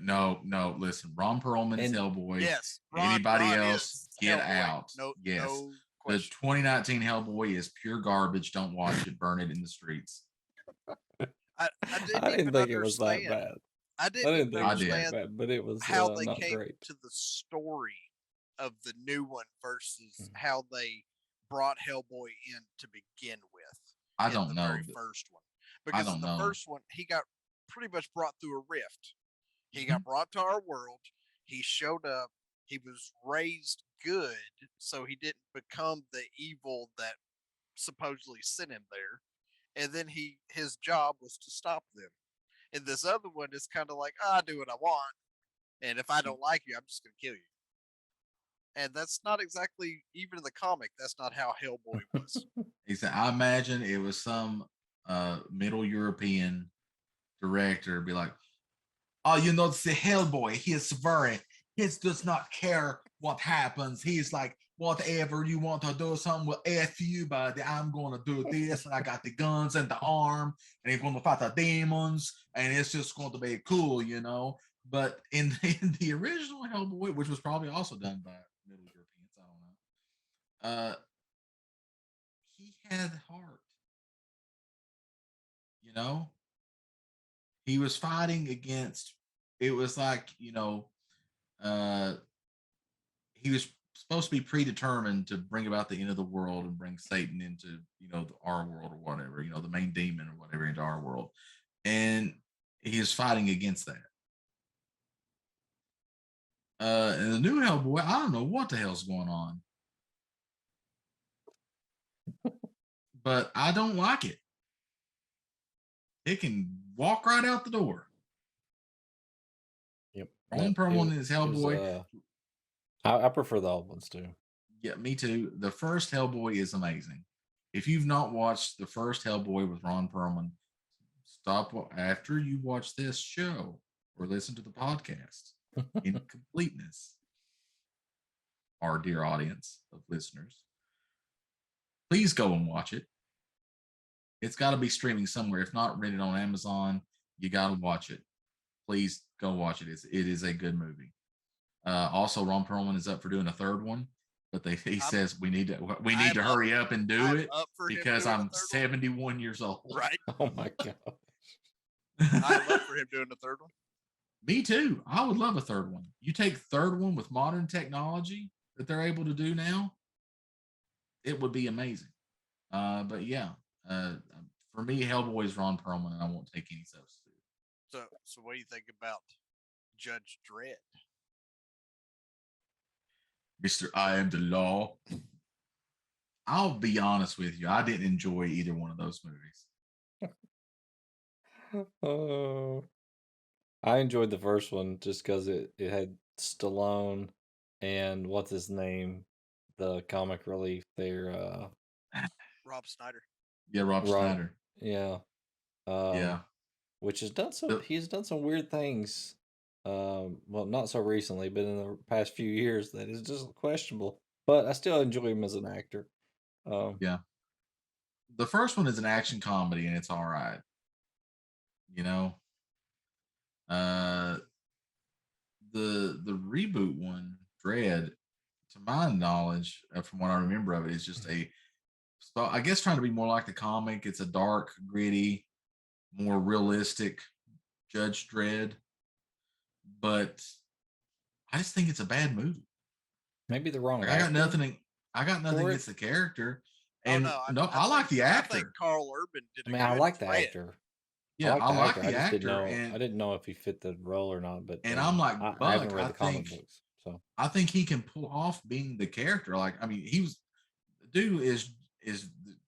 No. Listen, Ron Perlman's Hellboy. Yes. Anybody else, get Hellboy. out. No, yes. No question. The 2019 Hellboy is pure garbage. Don't watch it. Burn it in the streets. I didn't think it was that bad. I didn't think it was that bad, but it was how they not came great. to the story of the new one versus how they brought Hellboy in to begin with. I don't know. Very first one. Because in the first one, he got pretty much brought through a rift. He got brought to our world. He showed up. He was raised good, so he didn't become the evil that supposedly sent him there. And then his job was to stop them. And this other one is kind of like, I do what I want, and if I don't like you, I'm just gonna kill you. And that's not exactly, even in the comic, that's not how Hellboy was. I imagine it was some Middle European director be like, oh, it's the Hellboy. He does not care what happens. He's like, whatever you want to do something with F you, buddy. I'm gonna do this, and I got the guns and the arm, and he's gonna fight the demons, and it's just going to be cool, you know. But in the original Hellboy, which was probably also done by Middle Europeans, I don't know, he had heart, you know. He was fighting against. It was like, uh, he was supposed to be predetermined to bring about the end of the world and bring Satan into, our world or whatever, the main demon or whatever into our world, and he is fighting against that. And the new Hellboy, I don't know what the hell's going on, but I don't like it. It can walk right out the door. Yep. Ron Perlman is Hellboy. I prefer the old ones too. Yeah, me too. The first Hellboy is amazing. If you've not watched the first Hellboy with Ron Perlman, stop after you watch this show or listen to the podcast in completeness. Our dear audience of listeners, please go and watch it. It's got to be streaming somewhere. If not, rent it on Amazon. You got to watch it. Please go watch it. It is a good movie. Also, Ron Perlman is up for doing a third one, but he says we need to hurry up and do it because I'm 71 years old. Right. Oh my god. I'd love for him doing the third one. Me too. I would love a third one. You take third one with modern technology that they're able to do now, it would be amazing. But yeah, for me, Hellboy is Ron Perlman, and I won't take any substitute. So what do you think about Judge Dredd? Mr. I Am the Law. I'll be honest with you. I didn't enjoy either one of those movies. Oh, I enjoyed the first one just because it had Stallone and what's his name, the comic relief there. Rob Schneider. Yeah, Rob Schneider. Yeah. Yeah. Which has done he's done some weird things. Well, not so recently, but in the past few years that is just questionable. But I still enjoy him as an actor. Yeah. The first one is an action comedy, and it's all right. The reboot one, Dread, to my knowledge, from what I remember of it, is just I guess trying to be more like the comic. It's a dark, gritty, more realistic Judge Dredd, but I just think it's a bad movie. Maybe the wrong. I got nothing against the character, and I like the actor. I think Carl Urban did. I like the actor. Yeah, I like the actor. I didn't know if he fit the role or not, but I'm like, I haven't read the comic books, so I think he can pull off being the character. Like, I mean, dude is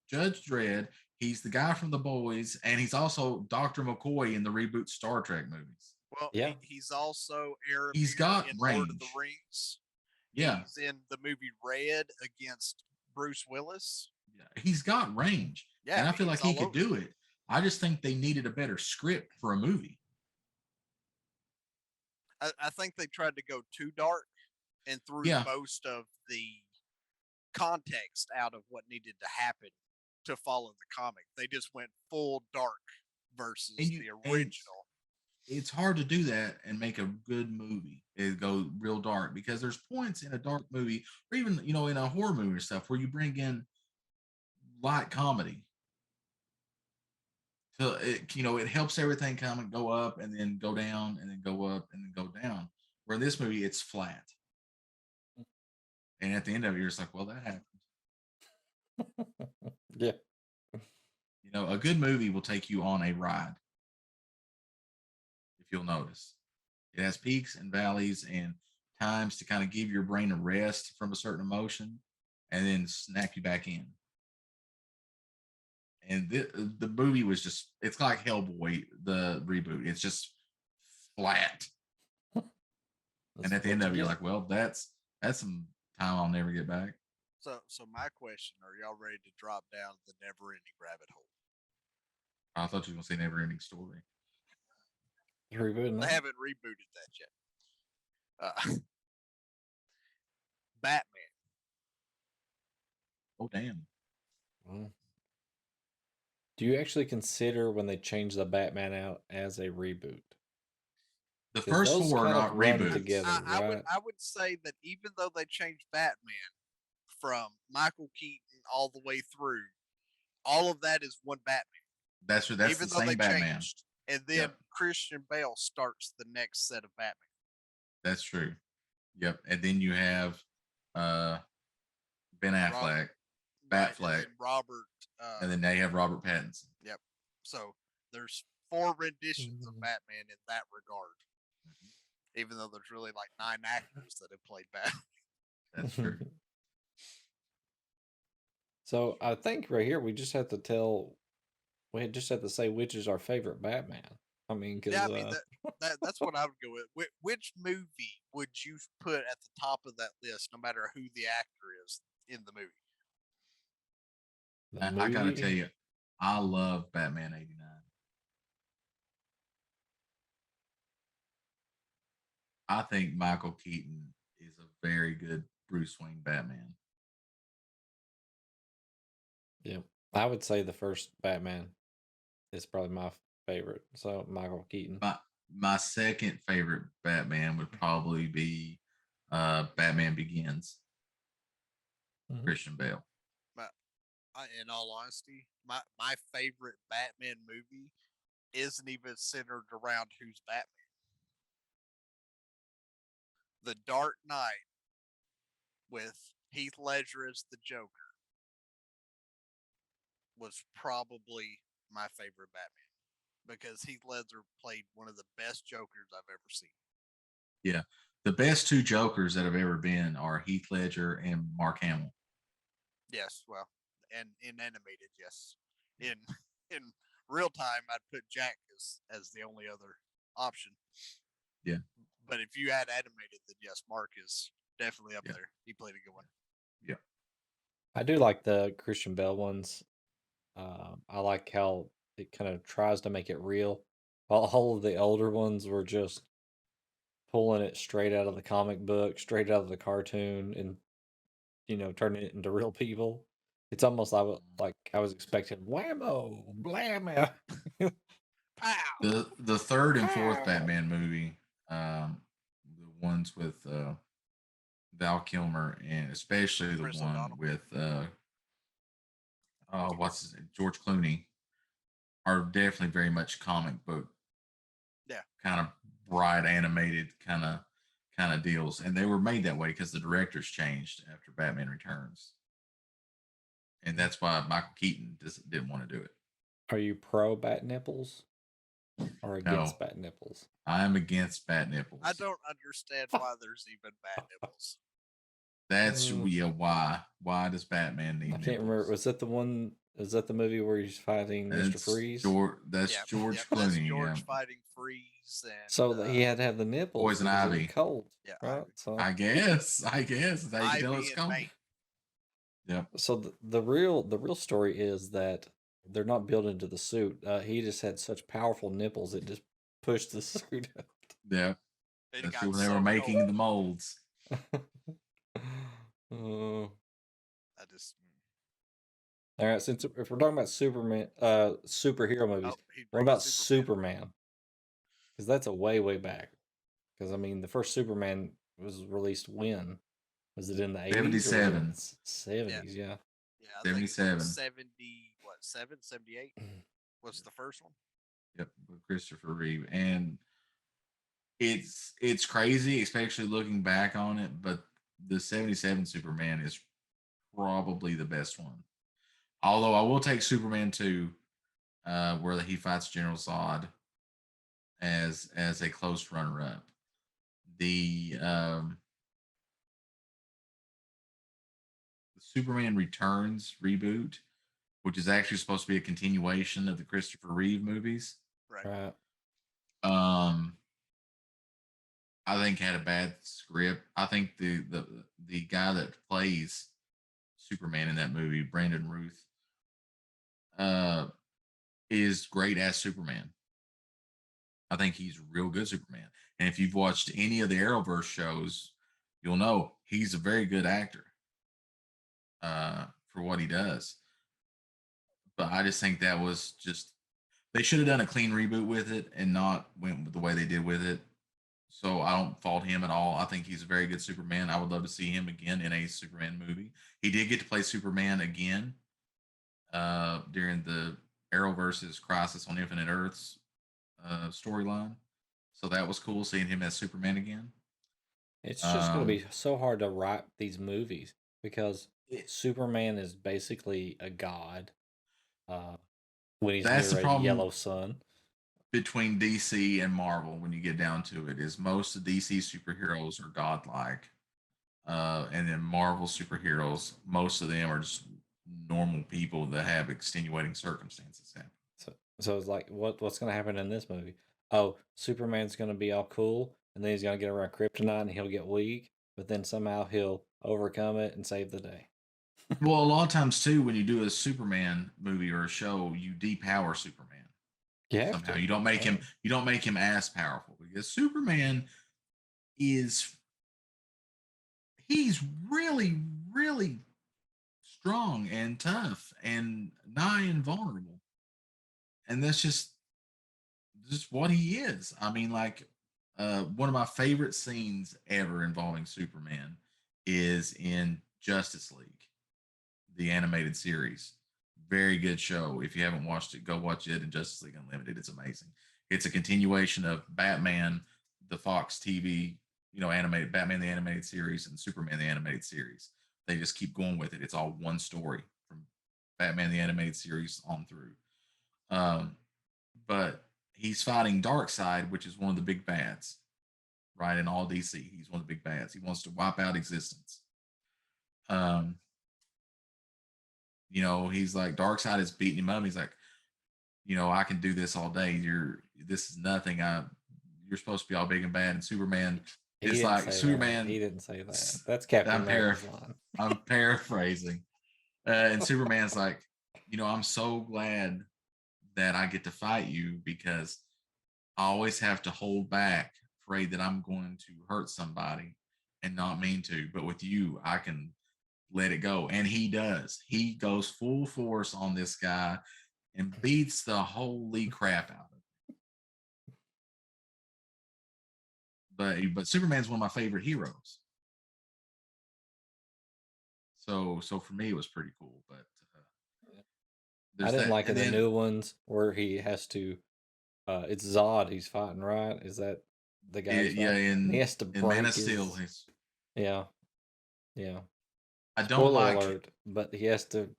Judge Dredd. He's the guy from The Boys, and he's also Dr. McCoy in the reboot Star Trek movies. Well, yeah, he's also Aaron. He's got in range. Lord of the Rings. Yeah, he's in the movie Red against Bruce Willis. Yeah, he's got range. Yeah, and I feel like he could do it. I just think they needed a better script for a movie. I think they tried to go too dark and threw most of the context out of what needed to happen to follow the comic. They just went full dark versus the original. It's hard to do that and make a good movie. It go real dark because there's points in a dark movie, or even in a horror movie or stuff, where you bring in light comedy. So it helps everything kind of go up and then go down and then go up and then go down. Where in this movie it's flat, and at the end of it, you're just like, well, that happened. Yeah. A good movie will take you on a ride. If you'll notice, it has peaks and valleys and times to kind of give your brain a rest from a certain emotion, and then snap you back in. And the movie was it's like Hellboy, the reboot. It's just flat. And at the end of it, you're like, well, that's some time I'll never get back. So my question, are y'all ready to drop down the never-ending rabbit hole? I thought you were going to say never-ending story. They haven't rebooted that yet. Batman. Oh damn. Well, do you actually consider when they change the Batman out as a reboot? The Because first those four kind of are run reboots. together, right? I would say that even though they changed Batman from Michael Keaton all the way through, all of that is one Batman. That's Even the though they same Batman. changed, and then Yep. Christian Bale starts the next set of Batman. That's true. Yep. And then you have Ben Affleck, Batfleck, and Robert. and then they have Robert Pattinson. Yep. So there's 4 renditions of Mhm. Batman in that regard. Even though there's really like 9 actors that have played Batman. That's true. So I think right here we just have to say which is our favorite Batman. I mean, because Yeah, I mean that's what I would go with. Which movie would you put at the top of that list, no matter who the actor is in the movie? I gotta tell you, I love Batman '89. I think Michael Keaton is a very good Bruce Wayne Batman. Yeah, I would say the first Batman is probably my favorite. So Michael Keaton. My second favorite Batman would probably be Batman Begins. Christian Bale. In all honesty, my favorite Batman movie isn't even centered around who's Batman. The Dark Knight with Heath Ledger as the Joker was probably my favorite Batman because Heath Ledger played one of the best Jokers I've ever seen. Yeah. The best 2 Jokers that have ever been are Heath Ledger and Mark Hamill. Yes, well, and in animated, yes. In real time, I'd put Jack as the only other option. Yeah. But if you add animated, then yes, Mark is definitely up there. He played a good one. Yeah. I do like the Christian Bale ones. I like how it kind of tries to make it real. While all of the older ones were just pulling it straight out of the comic book, straight out of the cartoon, and turning it into real people. It's almost like I was expecting whammo, blammo. Pow! The third and fourth Batman movie, the ones with Val Kilmer, and especially the Chris one O'Donnell. with what's his name? George Clooney, are definitely very much comic book. Yeah. Kind of bright animated kind of deals, and they were made that way because the directors changed after Batman Returns, and that's why Michael Keaton didn't want to do it. Are you pro bat nipples or against bat nipples? I'm against bat nipples. I don't understand why there's even bat nipples. That's why. Why does Batman need? I can't remember. Was that the one? Is that the movie where he's fighting Mr. Freeze? That's George Clooney. That's George fighting Freeze, and so he had to have the nipples. Poison Ivy. Cold. Yeah, right. Ivy. So I guess. How you can tell it's cold. Yeah. So the real story is that they're not built into the suit. He just had such powerful nipples it just pushed the suit out. Yeah. That's when they were making the molds. I just. All right. Since if we're talking about superhero movies, what about Superman? Because that's a way back. Because I mean, the first Superman was released when? Was it in the 80s? 77. 70s, yeah. Yeah, 77. 78 was the first one. Yep, with Christopher Reeve, and it's crazy, especially looking back on it. But the 77 Superman is probably the best one. Although I will take Superman 2, where he fights General Zod as a close runner-up. The Superman Returns reboot, which is actually supposed to be a continuation of the Christopher Reeve movies. Right. I think had a bad script. I think the guy that plays Superman in that movie, Brandon Ruth, is great as Superman. I think he's a real good Superman. And if you've watched any of the Arrowverse shows, you'll know he's a very good actor for what he does. But I just think that was just they should have done a clean reboot with it and not went with the way they did with it. So I don't fault him at all. I think he's a very good Superman. I would love to see him again in a Superman movie. He did get to play Superman again during the Arrow versus Crisis on Infinite Earths storyline. So that was cool seeing him as Superman again. It's just going to Um, be so hard to write these movies because it, Superman is basically a god uh, when he's that's the near a problem yellow sun. between DC and Marvel when you get down to it is most of DC superheroes are godlike. And then Marvel superheroes, most of them are just normal people that have extenuating circumstances happen. So it's like, what's going to happen in this movie? Oh, Superman's going to be all cool, and then he's going to get around kryptonite, and he'll get weak, but then somehow he'll overcome it and save the day. Well, a lot of times too, when you do a Superman movie or a show, you depower Superman You have somehow. to. You don't make him as powerful because Superman is he's really really strong and tough and nigh invulnerable, and that's just what he is. I mean, like one of my favorite scenes ever involving Superman is in Justice League, the animated series. Very good show. If you haven't watched it, go watch it in Justice League Unlimited. It's amazing. It's a continuation of Batman, the Fox TV, animated Batman the animated series and Superman the animated series. They just keep going with it. It's all one story from Batman the animated series on through. Um, but he's fighting Darkseid, which is one of the big bads, right? In all DC, he's one of the big bads. He wants to wipe out existence. Um, he's like Darkseid is beating him up. He's like, I can do this all day. This is nothing. You're supposed to be all big and bad. And Superman is like Superman. He didn't say that. That's Captain America's line. I'm paraphrasing. And Superman's like, I'm so glad that I get to fight you because I always have to hold back, afraid that I'm going to hurt somebody and not mean to. But with you, I can let it go. And he does. He goes full force on this guy and beats the holy crap out of him. But Superman's one of my favorite heroes. So for me, it was pretty cool. But I didn't like in the new ones where he has to. It's Zod he's fighting, right? Is that the guy? He has to break in Man of Steel. Yeah. I don't like alert, but he has to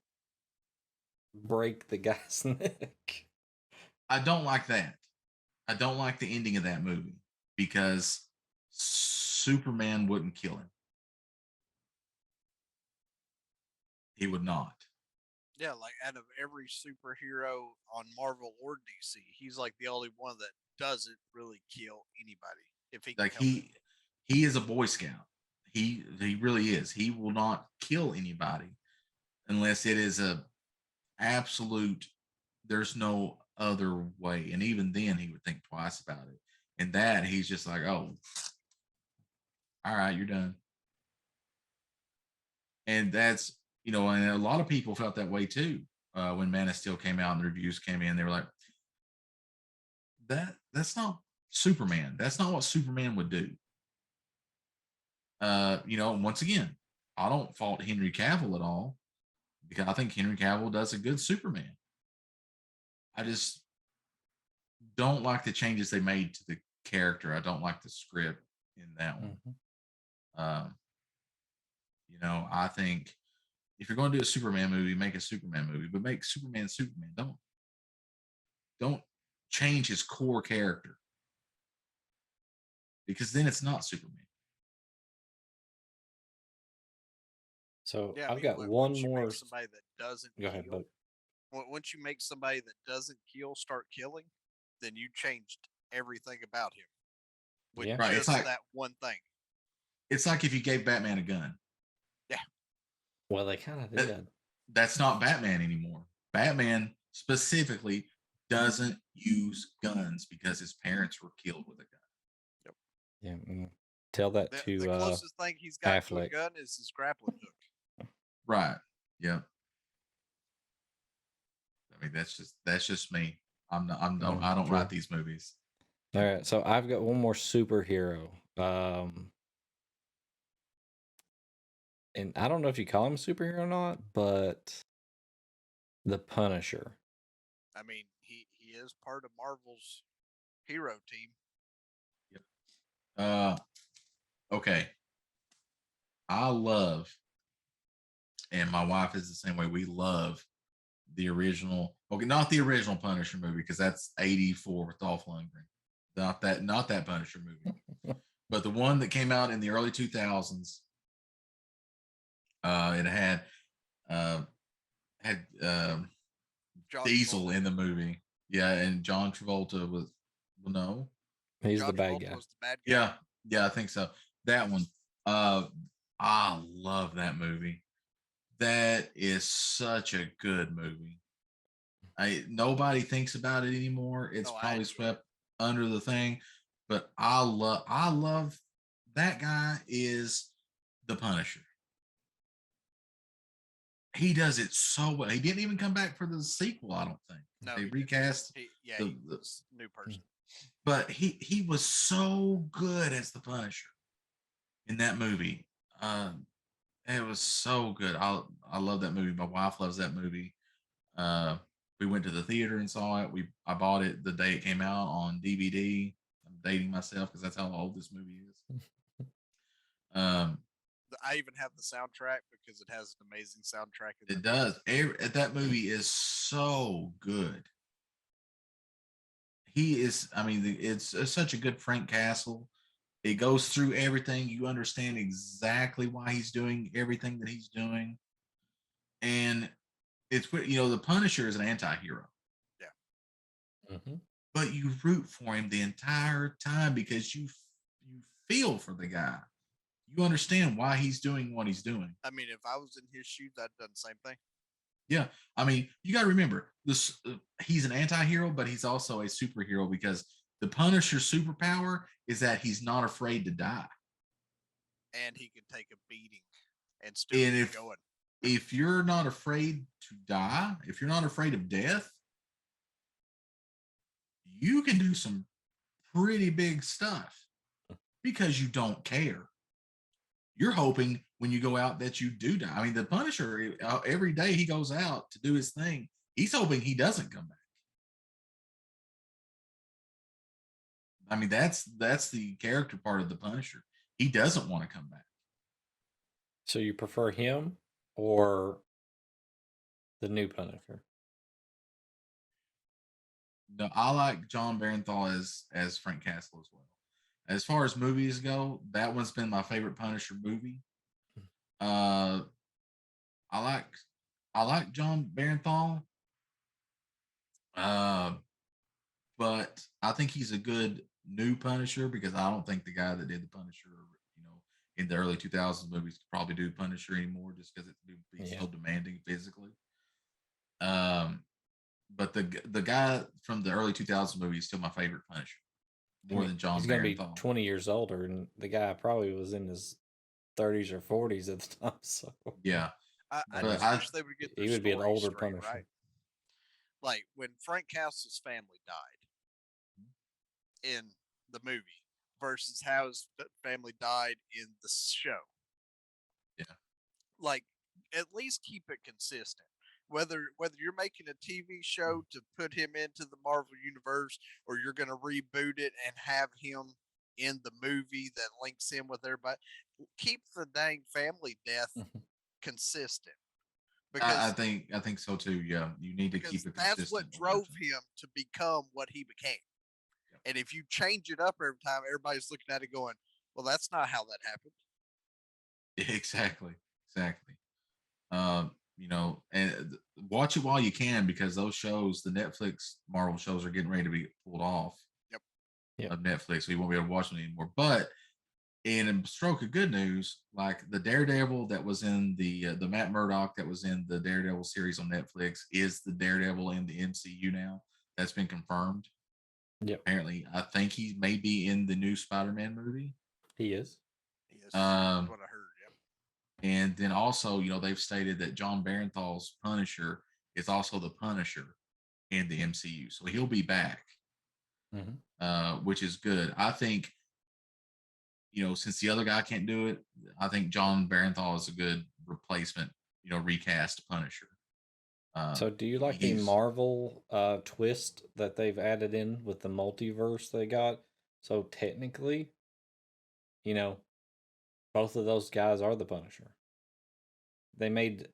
break the guy's neck. I don't like that. I don't like the ending of that movie because Superman wouldn't kill him. He would not. Yeah, like out of every superhero on Marvel or DC, he's like the only one that doesn't really kill anybody. If he like he is a Boy Scout. He really is. He will not kill anybody unless it is a absolute. There's no other way, and even then, he would think twice about it. And that he's just like, oh, all right, you're done. And that's and a lot of people felt that way too when Man of Steel came out and the reviews came in. They were like, that's not Superman. That's not what Superman would do. Once again, I don't fault Henry Cavill at all because I think Henry Cavill does a good Superman. I just don't like the changes they made to the character. I don't like the script in that one. I think if you're going to do a Superman movie, make a Superman movie, but make Superman Superman. Don't change his core character because then it's not Superman. So yeah, I've got one more. Somebody that doesn't go ahead, kill, once you make somebody that doesn't kill start killing, then you changed everything about him. With just it's like, that one thing. It's like if you gave Batman a gun. Yeah. Well, they kind of did. That's not Batman anymore. Batman specifically doesn't use guns because his parents were killed with a gun. Yep. Yeah. Tell that to the closest thing he's got Affleck. to a gun is his grappling hook. Right. Yeah. I mean, that's just me. I don't True. write these movies. All right, so I've got one more superhero. And I don't know if you call him a superhero or not, but the Punisher. I mean, he is part of Marvel's hero team. Okay. I love, and my wife is the same way. We love the original. Okay, not the original Punisher movie because that's '84 with Dolph Lundgren. Not that Punisher movie, but the one that came out in the early 2000s. It uh, had John Diesel Travolta. in the movie. Yeah, and John Travolta was no. He's John the bad Travolta guy. was the bad guy. Yeah, I think so. That one. Uh, I love that movie. That is such a good movie. Nobody thinks about it anymore. It's No, I probably enjoy it. swept under the thing, but I love that guy is the Punisher. He does it so well. He didn't even come back for the sequel, I don't think. No, They he didn't. recast He the, was a new person. but he was so good as the Punisher in that movie. It was so good. I love that movie. My wife loves that movie. Uh, we went to the theater and saw it. I bought it the day it came out on DVD. I'm dating myself because that's how old this movie is. I even have the soundtrack because it has an amazing soundtrack. It does. That movie is so good. He is. I mean, it's such a good Frank Castle. It goes through everything. You understand exactly why he's doing everything that he's doing, and it's the Punisher is an anti-hero. Mm-hmm. But you root for him the entire time because you feel for the guy. You understand why he's doing what he's doing. I mean, if I was in his shoes, I'd done the same thing. Yeah, I mean, you got to remember this. He's an anti-hero, but he's also a superhero because the Punisher's superpower is that he's not afraid to die, and he can take a beating and still and keep going. If you're not afraid to die, if you're not afraid of death, you can do some pretty big stuff because you don't care. You're hoping when you go out that you do die. I mean, the Punisher, every day he goes out to do his thing, he's hoping he doesn't come back. I mean, that's the character part of the Punisher. He doesn't want to come back. So you prefer him or the new Punisher? No, I like John Barenthal as Frank Castle as well. As far as movies go, that one's been my favorite Punisher movie. I like John Barenthal, but I think he's a good new Punisher because I don't think the guy that did the Punisher, in the early 2000s movies could probably do Punisher anymore just because it'd be so demanding physically. But the guy from the early 2000s movie is still my favorite Punisher, more than John He's going to be Barenthal. 20 years older, and the guy probably was in his 30s or 40s at the time. So yeah, I But just wish they would get their he would be an story older straight, Punisher. right? Like when Frank Castle's family died in the movie versus how his family died in the show. Yeah. Like, at least keep it consistent. Whether you're making a TV show to put him into the Marvel universe or you're going to reboot it and have him in the movie that links him with everybody, keep the dang family death consistent. Because I think so too. Yeah, you need to keep it consistent. that's what drove him to become what he became. Yep. And if you change it up every time, everybody's looking at it going, "Well, that's not how that happened." Exactly. And watch it while you can because those shows, the Netflix Marvel shows, are getting ready to be pulled off. Yep. Of Netflix, so you won't be able to watch them anymore. But in a stroke of good news, like the Daredevil that was in the Matt Murdock that was in the Daredevil series on Netflix is the Daredevil in the MCU now. That's been confirmed. Yep. Apparently, I think he may be in the new Spider-Man movie. He is. Yes, that's what I heard. Yep. And then also, they've stated that John Barenthal's Punisher is also the Punisher in the MCU, so he'll be back, Mhm. which is good. I think since the other guy can't do it, I think John Barenthal is a good replacement. Recast Punisher. So, do you like the He's Marvel twist that they've added in with the multiverse they got? So, technically, you know, both of those guys are the Punisher. They made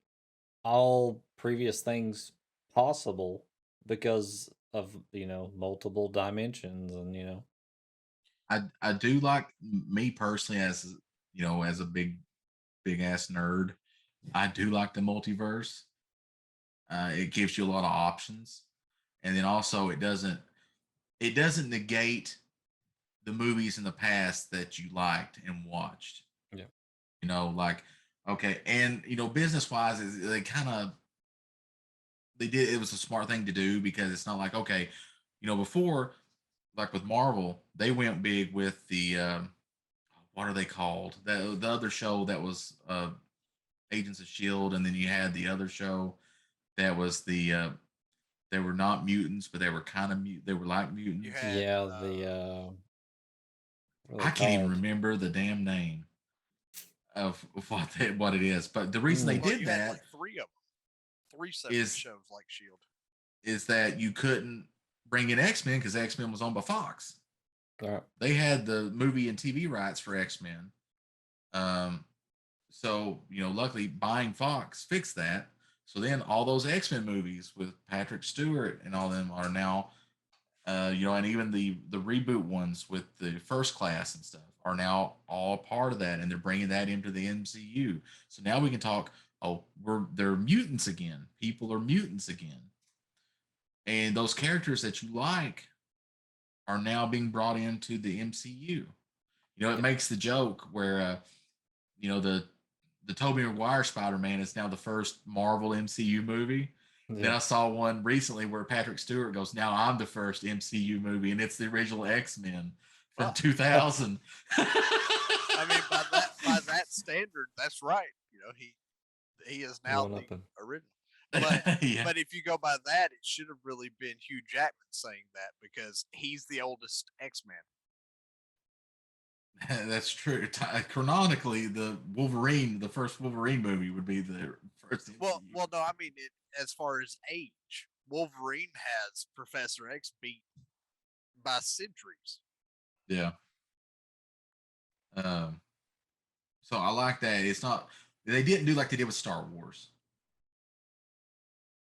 all previous things possible because of, multiple dimensions and, I do like me personally as a big ass nerd. I do like the multiverse. It gives you a lot of options, and then also it doesn't negate the movies in the past that you liked and watched. yeah. Like okay, and business wise, they kind of they did it was a smart thing to do because it's not like okay, before like with Marvel, they went big with the what are they called? The other show that was Agents of Shield, and then you had the other show that was they were not mutants, but they were kind of they were like You mutants. had Yeah, the what are they I can't even called? remember the damn name of what it is. But the reason they Mm, well, did you had like that three of them, three separate is shows like Shield. is that you couldn't bring in X-Men because X-Men was owned by Fox. all right. They had the movie and TV rights for X-Men. Um, so luckily buying Fox fixed that. So then all those X-Men movies with Patrick Stewart and all them are now, and even the reboot ones with the First Class and stuff are now all part of that, and they're bringing that into the MCU. So now we can talk. Oh, they're mutants again. People are mutants again, and those characters that you like are now being brought into the MCU. It Yeah. makes the joke where the Tobey Maguire Spider-Man is now the first Marvel MCU movie. Then Yeah. I saw one recently where Patrick Stewart goes, "Now I'm the first MCU movie," and it's the original X-Men from Fuck. 2000. I mean, by that standard, that's right. He is now One the up and original. But Yeah, but if you go by that, it should have really been Hugh Jackman saying that because he's the oldest X Man. that's true. Canonically, the first Wolverine movie would be the first Well, MCU. well, no, I mean as far as age, Wolverine has Professor X beat by centuries. Yeah. Um, so I like that. It's not they didn't do like they did with Star Wars.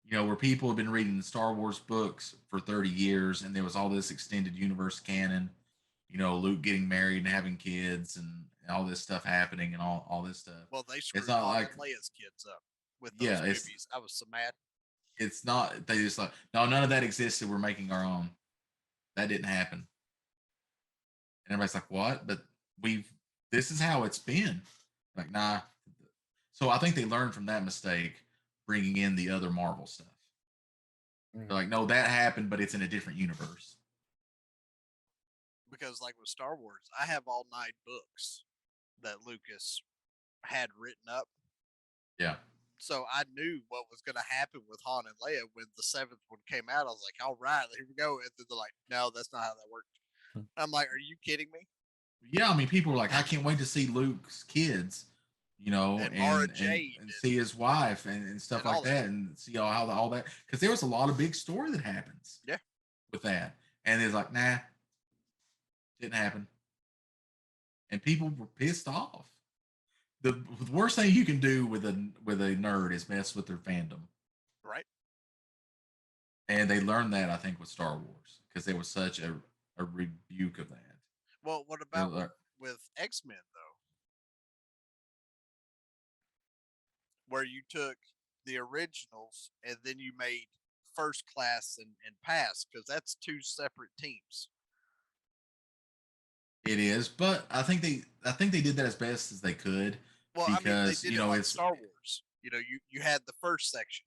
Where people have been reading the Star Wars books for 30 years and there was all this extended universe canon, Luke getting married and having kids and all this stuff happening and all this stuff. Well, they It's screwed not Han like and Leia's kids up with those yeah, movies. I was so mad. it's not they just like no, none of that existed. We're making our own. That didn't happen. And everybody's like, what? But we've this is how it's been. Like, nah. So I think they learned from that mistake, bringing in the other Marvel stuff. They're like, no, that happened, but it's in a different universe. Because, like with Star Wars, I have all 9 books that Lucas had written up. Yeah. So I knew what was going to happen with Han and Leia when the 7th one came out. I was like, all right, here we go. And then they're like, no, that's not how that worked. I'm like, are you kidding me? Yeah, I mean, people were like, I can't wait to see Luke's kids, And Mara and Jade see his wife and stuff and like all that. that, and see all that because there was a lot of big story that happens. Yeah. With that, and it's like, nah, didn't happen, and people were pissed off. The worst thing you can do with a nerd is mess with their fandom, Right. and they learned that I think with Star Wars because there was such a rebuke of that. Well, what They're about like, with X Men, though, where you took the originals and then you made First Class and Pass? Because that's 2 separate teams. it is, but I think they did that as best as they could Well, I mean, they because did it like it's Star Wars. You had the first section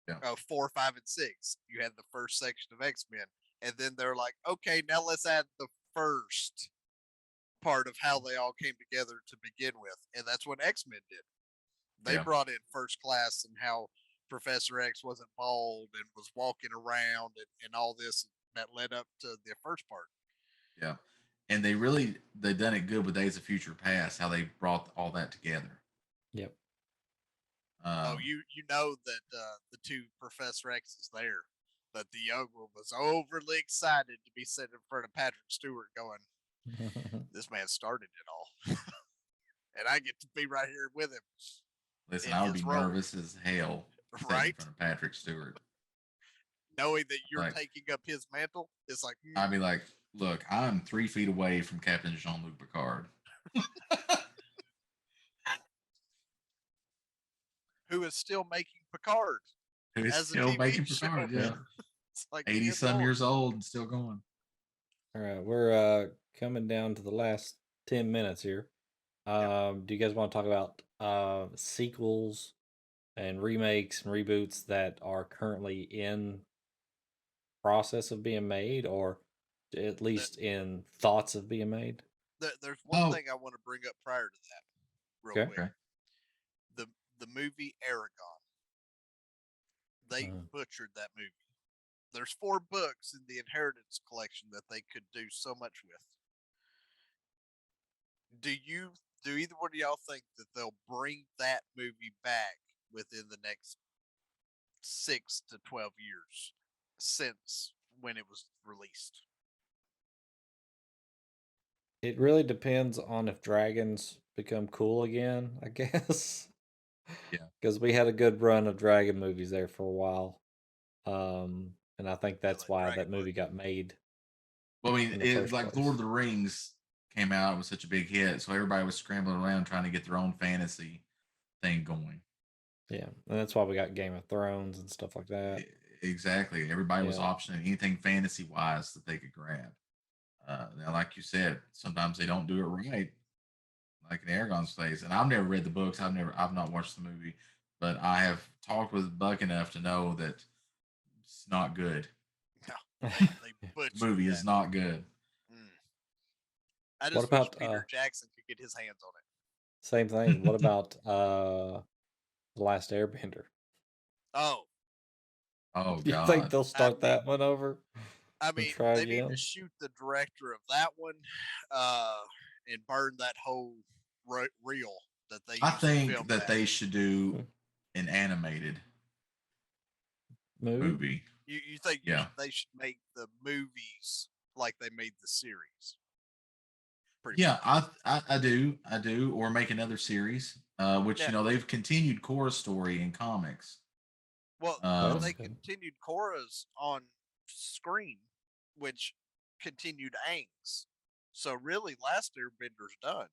yeah. of 4, 5, and 6. You had the first section of X Men, and then they're like, okay, now let's add the first part of how they all came together to begin with, and that's what X Men did. They Yeah. brought in First Class and how Professor X wasn't bald and was walking around and all this that led up to the first part. Yeah. And they done it good with Days of Future Past, how they brought all that together. Yep. Oh, you know that the two Professor X's there, that the young one was overly excited to be sitting in front of Patrick Stewart, going, "This man started it all, and I get to be right here with him." Listen, In I would be his role. nervous as hell sitting in Right? front of Patrick Stewart. Knowing that you're Like, taking up his mantle, it's like, I'd be like, look, I'm 3 feet away from Captain Jean-Luc Picard. who is still making Picard Who is as a still TV making show? Picard, yeah. It's like 80 good some Lord. years old and still going. All right, we're coming down to the last 10 minutes here. Do you guys want to talk about sequels and remakes and reboots that are currently in process of being made, or at least in thoughts of being made? There's one thing I want to bring up prior to that, real Okay. quick. Okay. The movie Aragon. They Mhm. butchered that movie. There's 4 books in the Inheritance collection that they could do so much with. Do either one of y'all think that they'll bring that movie back within the next 6 to 12 years since when it was released? It really depends on if dragons become cool again, I guess. Yeah. Because we had a good run of dragon movies there for a while. And I think that's like why Dragon that movie Ball. got made. Well, I mean, In the first like place. Lord of the Rings came out, it was such a big hit, so everybody was scrambling around trying to get their own fantasy thing going. Yeah, and that's why we got Game of Thrones and stuff like that. Exactly. Everybody was Yeah. optioning anything fantasy wise that they could grab. Now, like you said, sometimes they don't do it right, like in Aragon's case. And I've never read the books. I've not watched the movie, but I have talked with Buck enough to know that it's not good. No, they The butchered movie that. is not good. I What just wish about Peter Jackson could get his hands on it. same thing? What about The Last Airbender? Oh Do you think God. they'll start that one over? I and mean, try they need again? to shoot the director of that one, and burn that whole reel that they I used to think film that they should do an animated movie. You think Yeah. they should make the movies like they made the series? Yeah, I do, or make another series, which Yeah. they've continued Cora's story in comics. Well, That's they good. continued Korra's on screen, which continued Aang's. So really, Last Airbender's done.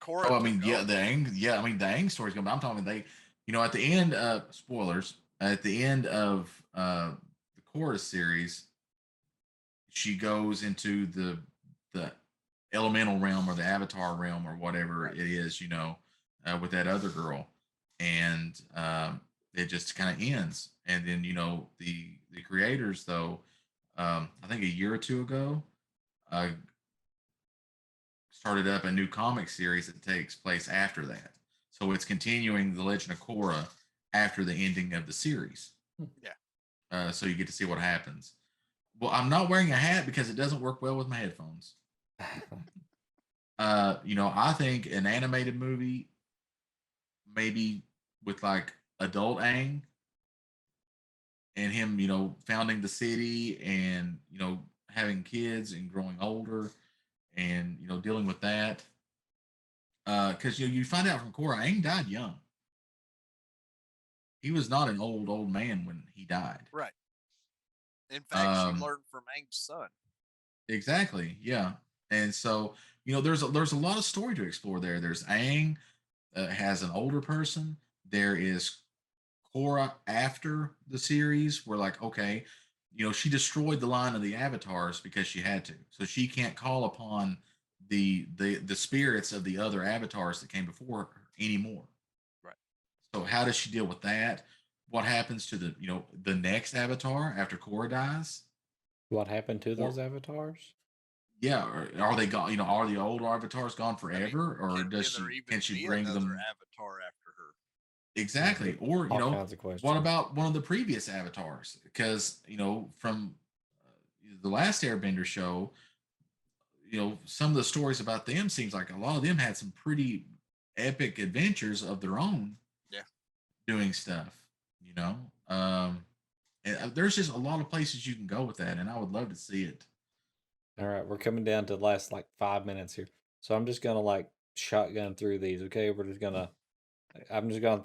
Korra Oh, I took mean, yeah, over. I mean, the Aang story's going. I'm talking at the end. Spoilers. At the end of the Korra series, she goes into the elemental realm or the Avatar realm or whatever Right. it is, with that other girl, and it just kind of ends. And then the creators, though, I think a year or two ago, uh, started up a new comic series that takes place after that. So it's continuing the Legend of Korra after the ending of the series. Yeah. So you get to see what happens. Well, I'm not wearing a hat because it doesn't work well with my headphones. I think an animated movie, maybe with like adult Aang and him, founding the city and, having kids and growing older and, dealing with that. Because you find out from Korra, Aang died young. He was not an old man when he died. Right. In fact, she learned from Aang's son. Exactly. Yeah. And so, there's a lot of story to explore there. There's Aang has an older person. There is Korra after the series. Where like, okay, she destroyed the line of the avatars because she had to. So she can't call upon the spirits of the other avatars that came before her anymore. Right. So how does she deal with that? What happens to the next avatar after Korra dies? What happened to Or those avatars? yeah, or are they gone? Are the old avatars gone I mean, forever, or can there even can she be bring another them? avatar after her? Exactly. Or, all kinds of questions. what about one of the previous avatars? Because, from the Last Airbender show, some of the stories about them seems like a lot of them had some pretty epic adventures of their own. Yeah. Doing stuff, and there's just a lot of places you can go with that, and I would love to see it. All right, we're coming down to the last 5 minutes here, so I'm just gonna shotgun through these. Okay, I'm just gonna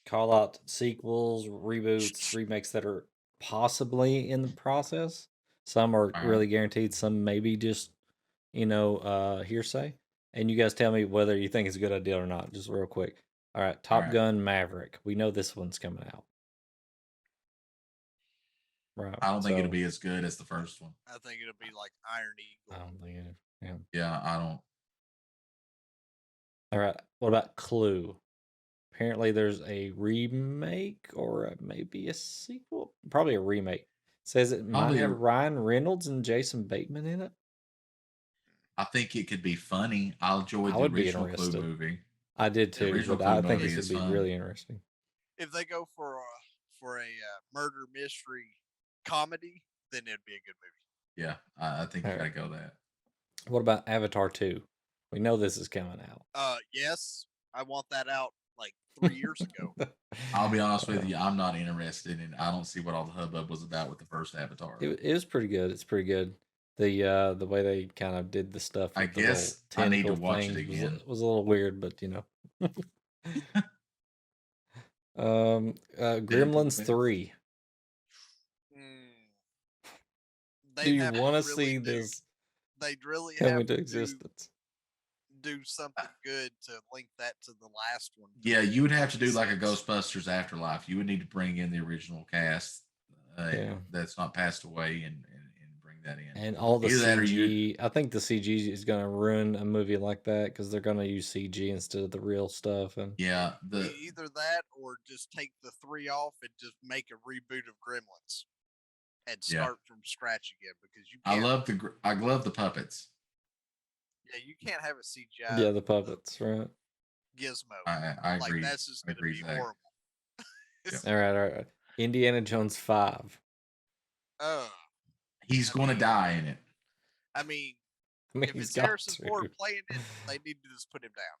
call out sequels, reboots, remakes that are possibly in the process. Some are All really right. guaranteed. Some maybe just hearsay. And you guys tell me whether you think it's a good idea or not. Just real quick. All right, Top Gun Maverick. We know this one's coming out. Right. I don't think it'll be as good as the first one. I think it'll be like Iron Eagle. I don't think it. Yeah. Yeah, I don't. All right. What about Clue? Apparently, there's a remake or maybe a sequel. Probably a remake. It says it might have Ryan Reynolds and Jason Bateman in it. I think it could be funny. I enjoyed the original Clue movie. I did too, but I think it would be really interesting. If they go for a murder mystery comedy, then it'd be a good movie. Yeah, I think you gotta go that. What about Avatar 2? We know this is coming out. Yes, I want that out like 3 years ago. I'll be honest with you, I'm not interested, and I don't see what all the hubbub was about with the first Avatar. It was pretty good. It's pretty good. The way they kind of did the stuff. I guess I need to watch it again. Was a little weird, but Gremlins 3. Do you want to see this? They'd really come have into existence. Do something good to link that to the last one. Yeah, you would have to do like a Ghostbusters Afterlife. You would need to bring in the original cast that's not passed away and bring that in. And all the CG. I think the CG is going to ruin a movie like that because they're going to use CG instead of the real stuff. And yeah, either that or just take the 3 off and just make a reboot of Gremlins and start from scratch again because you can't. I love the puppets. Yeah, you can't have a CGI. Yeah, the puppets, right? Gizmo. I agree. Like that's just going to be horrible. All right. Indiana Jones 5. He's going to die in it. I mean if it's Harrison Ford playing it, they need to just put him down.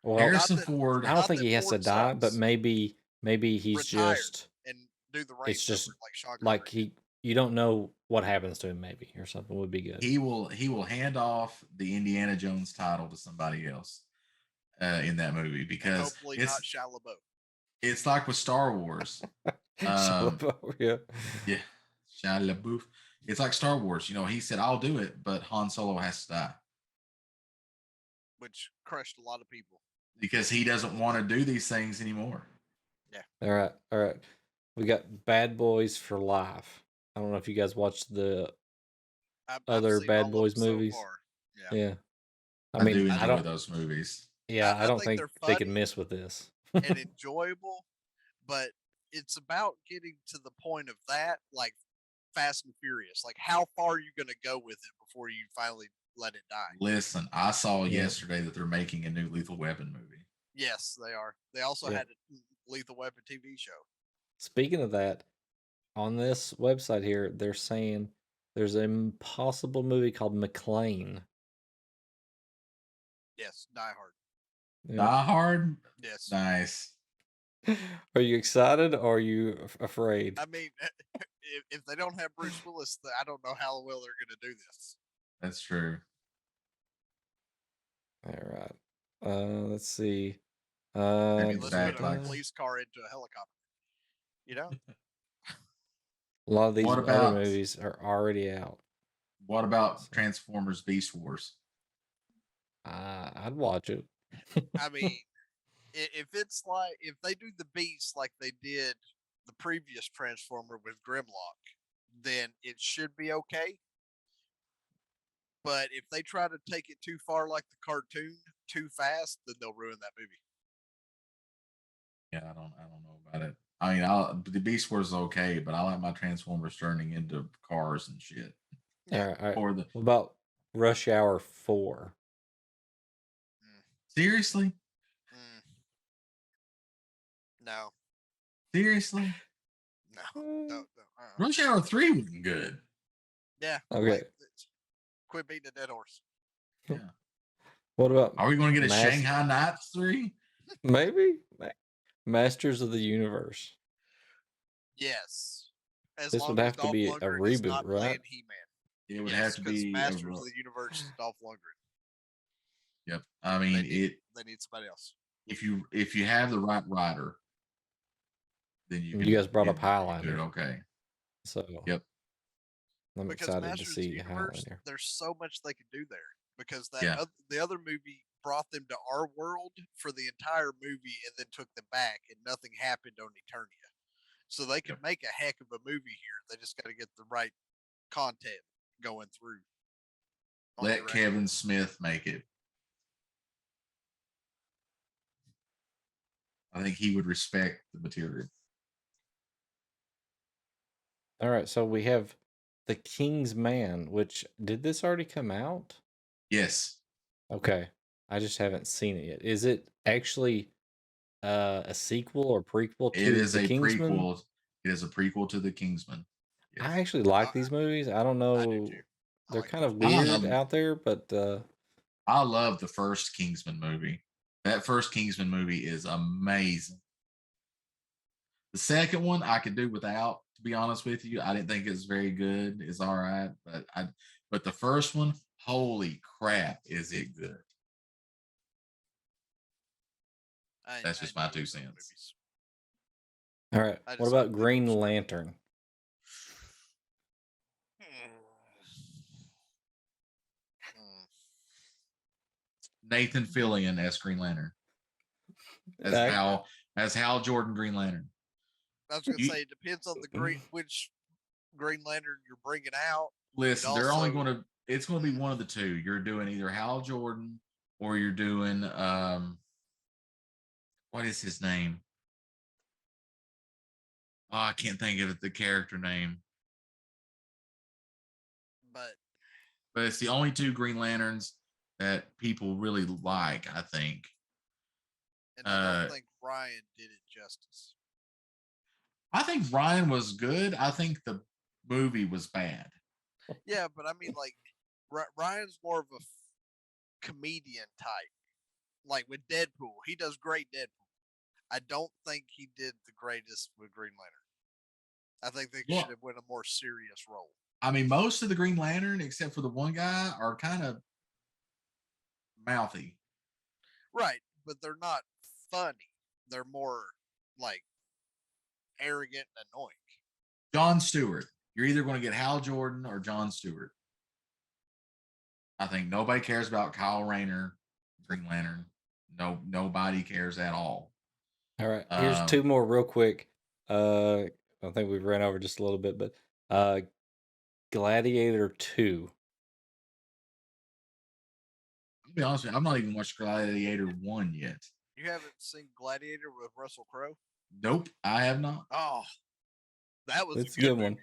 Well, Harrison Ford. I don't think he has to die, but maybe he's just and do the right. It's just like Sean like you don't know what happens to him, maybe, or something would be good. He will hand off the Indiana Jones title to somebody else in that movie because hopefully not Shia LaBeouf. It's like with Star Wars. Shia LaBeouf, yeah, Shia LaBeouf. It's like Star Wars. He said, "I'll do it," but Han Solo has to die, which crushed a lot of people because he doesn't want to do these things anymore. Yeah. All right. We got Bad Boys for Life. I don't know if you guys watched the other Bad Boys movies. So yeah. I mean, I don't enjoy those movies. Yeah, I don't think they could miss with this. And enjoyable, but it's about getting to the point of that, like Fast and Furious. Like, how far are you going to go with it before you finally let it die? Listen, I saw yesterday that they're making a new Lethal Weapon movie. Yes, they are. They also had a Lethal Weapon TV show. Speaking of that, on this website here, they're saying there's a possible movie called McClane. Yes, Die Hard. Yeah. Die Hard? Yes. Nice. Are you excited or are you afraid? I mean, if they don't have Bruce Willis, I don't know how well they're going to do this. That's true. All right. Let's see. Let's put a police car into a helicopter. A lot of these other movies are already out. What about Transformers Beast Wars? I'd watch it. I mean, if it's like, if they do the Beast like they did the previous Transformer with Grimlock, then it should be okay. But if they try to take it too far like the cartoon, too fast, then they'll ruin that movie. Yeah, I don't know about it. I mean, the Beast Wars is okay, but I like my Transformers turning into cars and shit. All right. What about Rush Hour 4? Seriously? No, Seriously? no, Mm. no. Rush Hour 3 wasn't good. Yeah. Okay. Like, quit beating a dead horse. Yeah. What about Are we going to get a Mas- Shanghai Nights 3? maybe Masters of the Universe? Yes. As This would long as have to Dolph be a Lundgren is reboot, not right? playing He-Man. It would Yes, have to because be Masters of the Universe is Dolph Lundgren. Yep. I mean, They need somebody else. if you have the right writer, then you You guys brought do up Highlander. it okay. So Yep. I'm Because excited to Masters of see the Universe, Highlander. there's so much they could do there. Because Yeah. the other movie brought them to our world for the entire movie and then took them back, and nothing happened on Eternia. So they could Yep. make a heck of a movie here. They just got to get the right content going through. Let Kevin Smith make it. I think he would respect the material. All right, so we have The King's Man, which did this already come out? Yes. Okay. I just haven't seen it yet. Is it actually a sequel or prequel to It is The a Kingsman? prequel. It is a prequel to The Kingsman. Yes. I actually like these movies. I don't know. I do too. They're like kind of I weird love 'em. out there, but I love the first Kingsman movie. That first Kingsman movie is amazing. The second one I could do without, to be honest with you. I didn't think it was very good. It's all right, but the first one, holy crap, is it good? That's just my 2 cents. Movies. all right. I What just about hope they don't Green screw- Lantern? Nathan Fillion as Green Lantern. As Hal Jordan Green Lantern. I was going to say it depends on which Green Lantern you're bringing out. Listen, they're only going to. It's going to be one of the two. You're doing either Hal Jordan or you're doing what is his name? Oh, I can't think of the character name. But it's the only 2 Green Lanterns that people really like, I think. And I don't think Ryan did it justice. I think Ryan was good. I think the movie was bad. Yeah, but I mean, like, Ryan's more of a comedian type. Like with Deadpool, he does great Deadpool. I don't think he did the greatest with Green Lantern. I think they should have went a more serious role. I mean, most of the Green Lantern, except for the one guy, are kind of mouthy. Right, but they're not funny. They're more like arrogant and annoying. Jon Stewart. You're either going to get Hal Jordan or Jon Stewart. I think nobody cares about Kyle Rayner, Green Lantern. Nobody cares at all. All right, here's 2 more real quick. I think we've ran over just a little bit, but Gladiator 2. I'll be honest with you, I've not even watched Gladiator 1 yet. You haven't seen Gladiator with Russell Crowe? Nope, I have not. Oh, that was It's a good one. movie.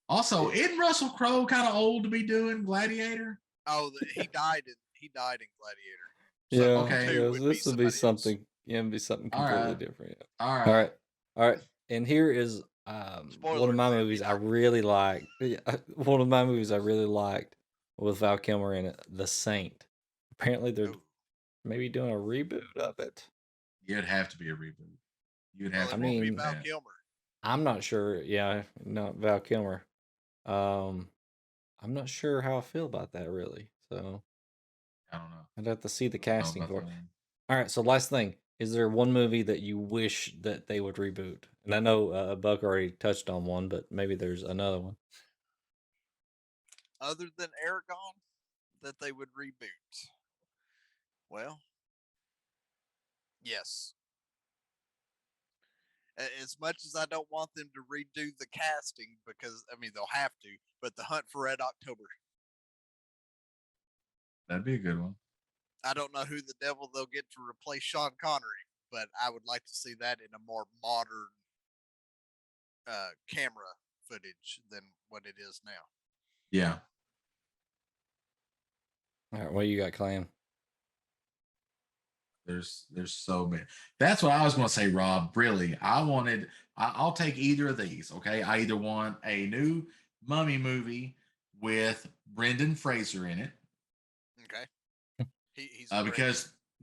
Also, isn't Russell Crowe kind of old to be doing Gladiator? Oh, he died in Gladiator. So Yeah, okay. This would be something. Yeah, it'd be something completely different. Yeah. All right. And here is one of my movies I really liked. One of my movies I really liked with Val Kilmer in it, The Saint. Apparently, they're maybe doing a reboot of it. It'd have to be a reboot. You'd have to be Val Kilmer. I'm not sure. Yeah, not Val Kilmer. I'm not sure how I feel about that really. So I don't know. I'd have to see the casting for it. All right. So last thing, is there one movie that you wish that they would reboot? And I know Buck already touched on one, but maybe there's another one. Other than Aragon, that they would reboot. Well, yes. As much as I don't want them to redo the casting, because I mean they'll have to, but The Hunt for Red October. That'd be a good one. I don't know who the devil they'll get to replace Sean Connery, but I would like to see that in a more modern camera footage than what it is now. Yeah. All right, what you got, Clan? There's so many. That's what I was going to say, Rob. Really, I'll take either of these. Okay, I either want a new Mummy movie with Brendan Fraser in it, Okay, he's a great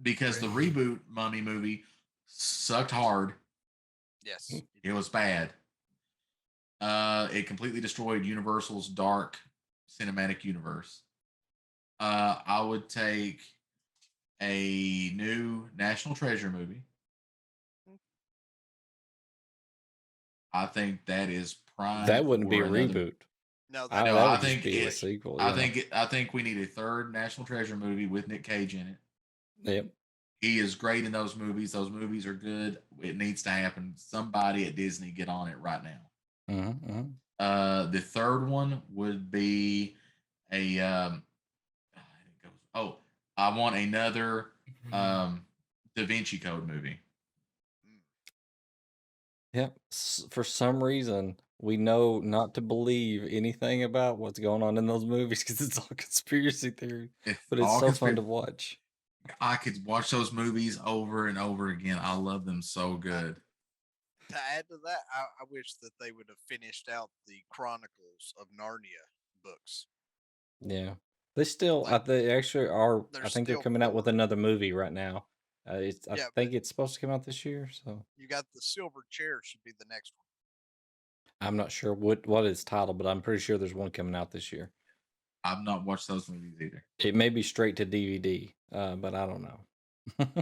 because the great. reboot Mummy movie sucked hard. Yes, he It did. was bad. It completely destroyed Universal's dark cinematic universe. I would take a new National Treasure movie. I think that is prime That wouldn't be for a another. reboot. No, that I, No, that I would just think be a it. sequel. I Yeah. think it, I think we need a third National Treasure movie with Nick Cage in it. Yep. He is great in those movies. Those movies are good. It needs to happen. Somebody at Disney get on it right now. Mm-hmm. The third one would be a oh, I want another Da Vinci Code movie. mm, Yep. For some reason, we know not to believe anything about what's going on in those movies because it's all conspiracy theory. It's But it's all so fun to conspiracy. watch. I could watch those movies over and over again. I love them so uh, good. to add to that, I wish that they would have finished out the Chronicles of Narnia books. Yeah. They still, Like they actually are. I there's think they're still coming out with 4. another movie right now. I Yeah, but think it's supposed to come out this year. So you got the Silver Chair should be the next one. I'm not sure what it's titled, but I'm pretty sure there's one coming out this year. I've not watched those movies either. It may be straight to DVD, but I don't know.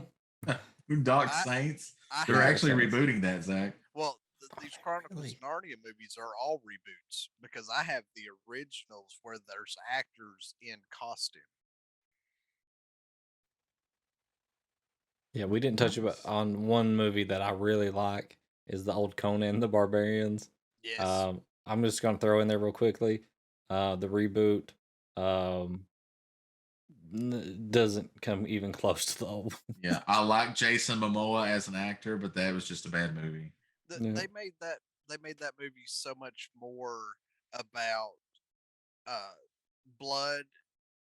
Dark I Saints. I They're have actually Saints. rebooting that, Zach. well these Chronicles Really? of Narnia movies are all reboots because I have the originals where there's actors in costume. Yeah, we didn't touch about Nice. on one movie that I really like is the old Conan the Barbarians. Yes. I'm just gonna throw in there real quickly. The reboot doesn't come even close to the old one. Yeah, I like Jason Momoa as an actor, but that was just a bad movie. Yeah. They made that movie so much more about uh blood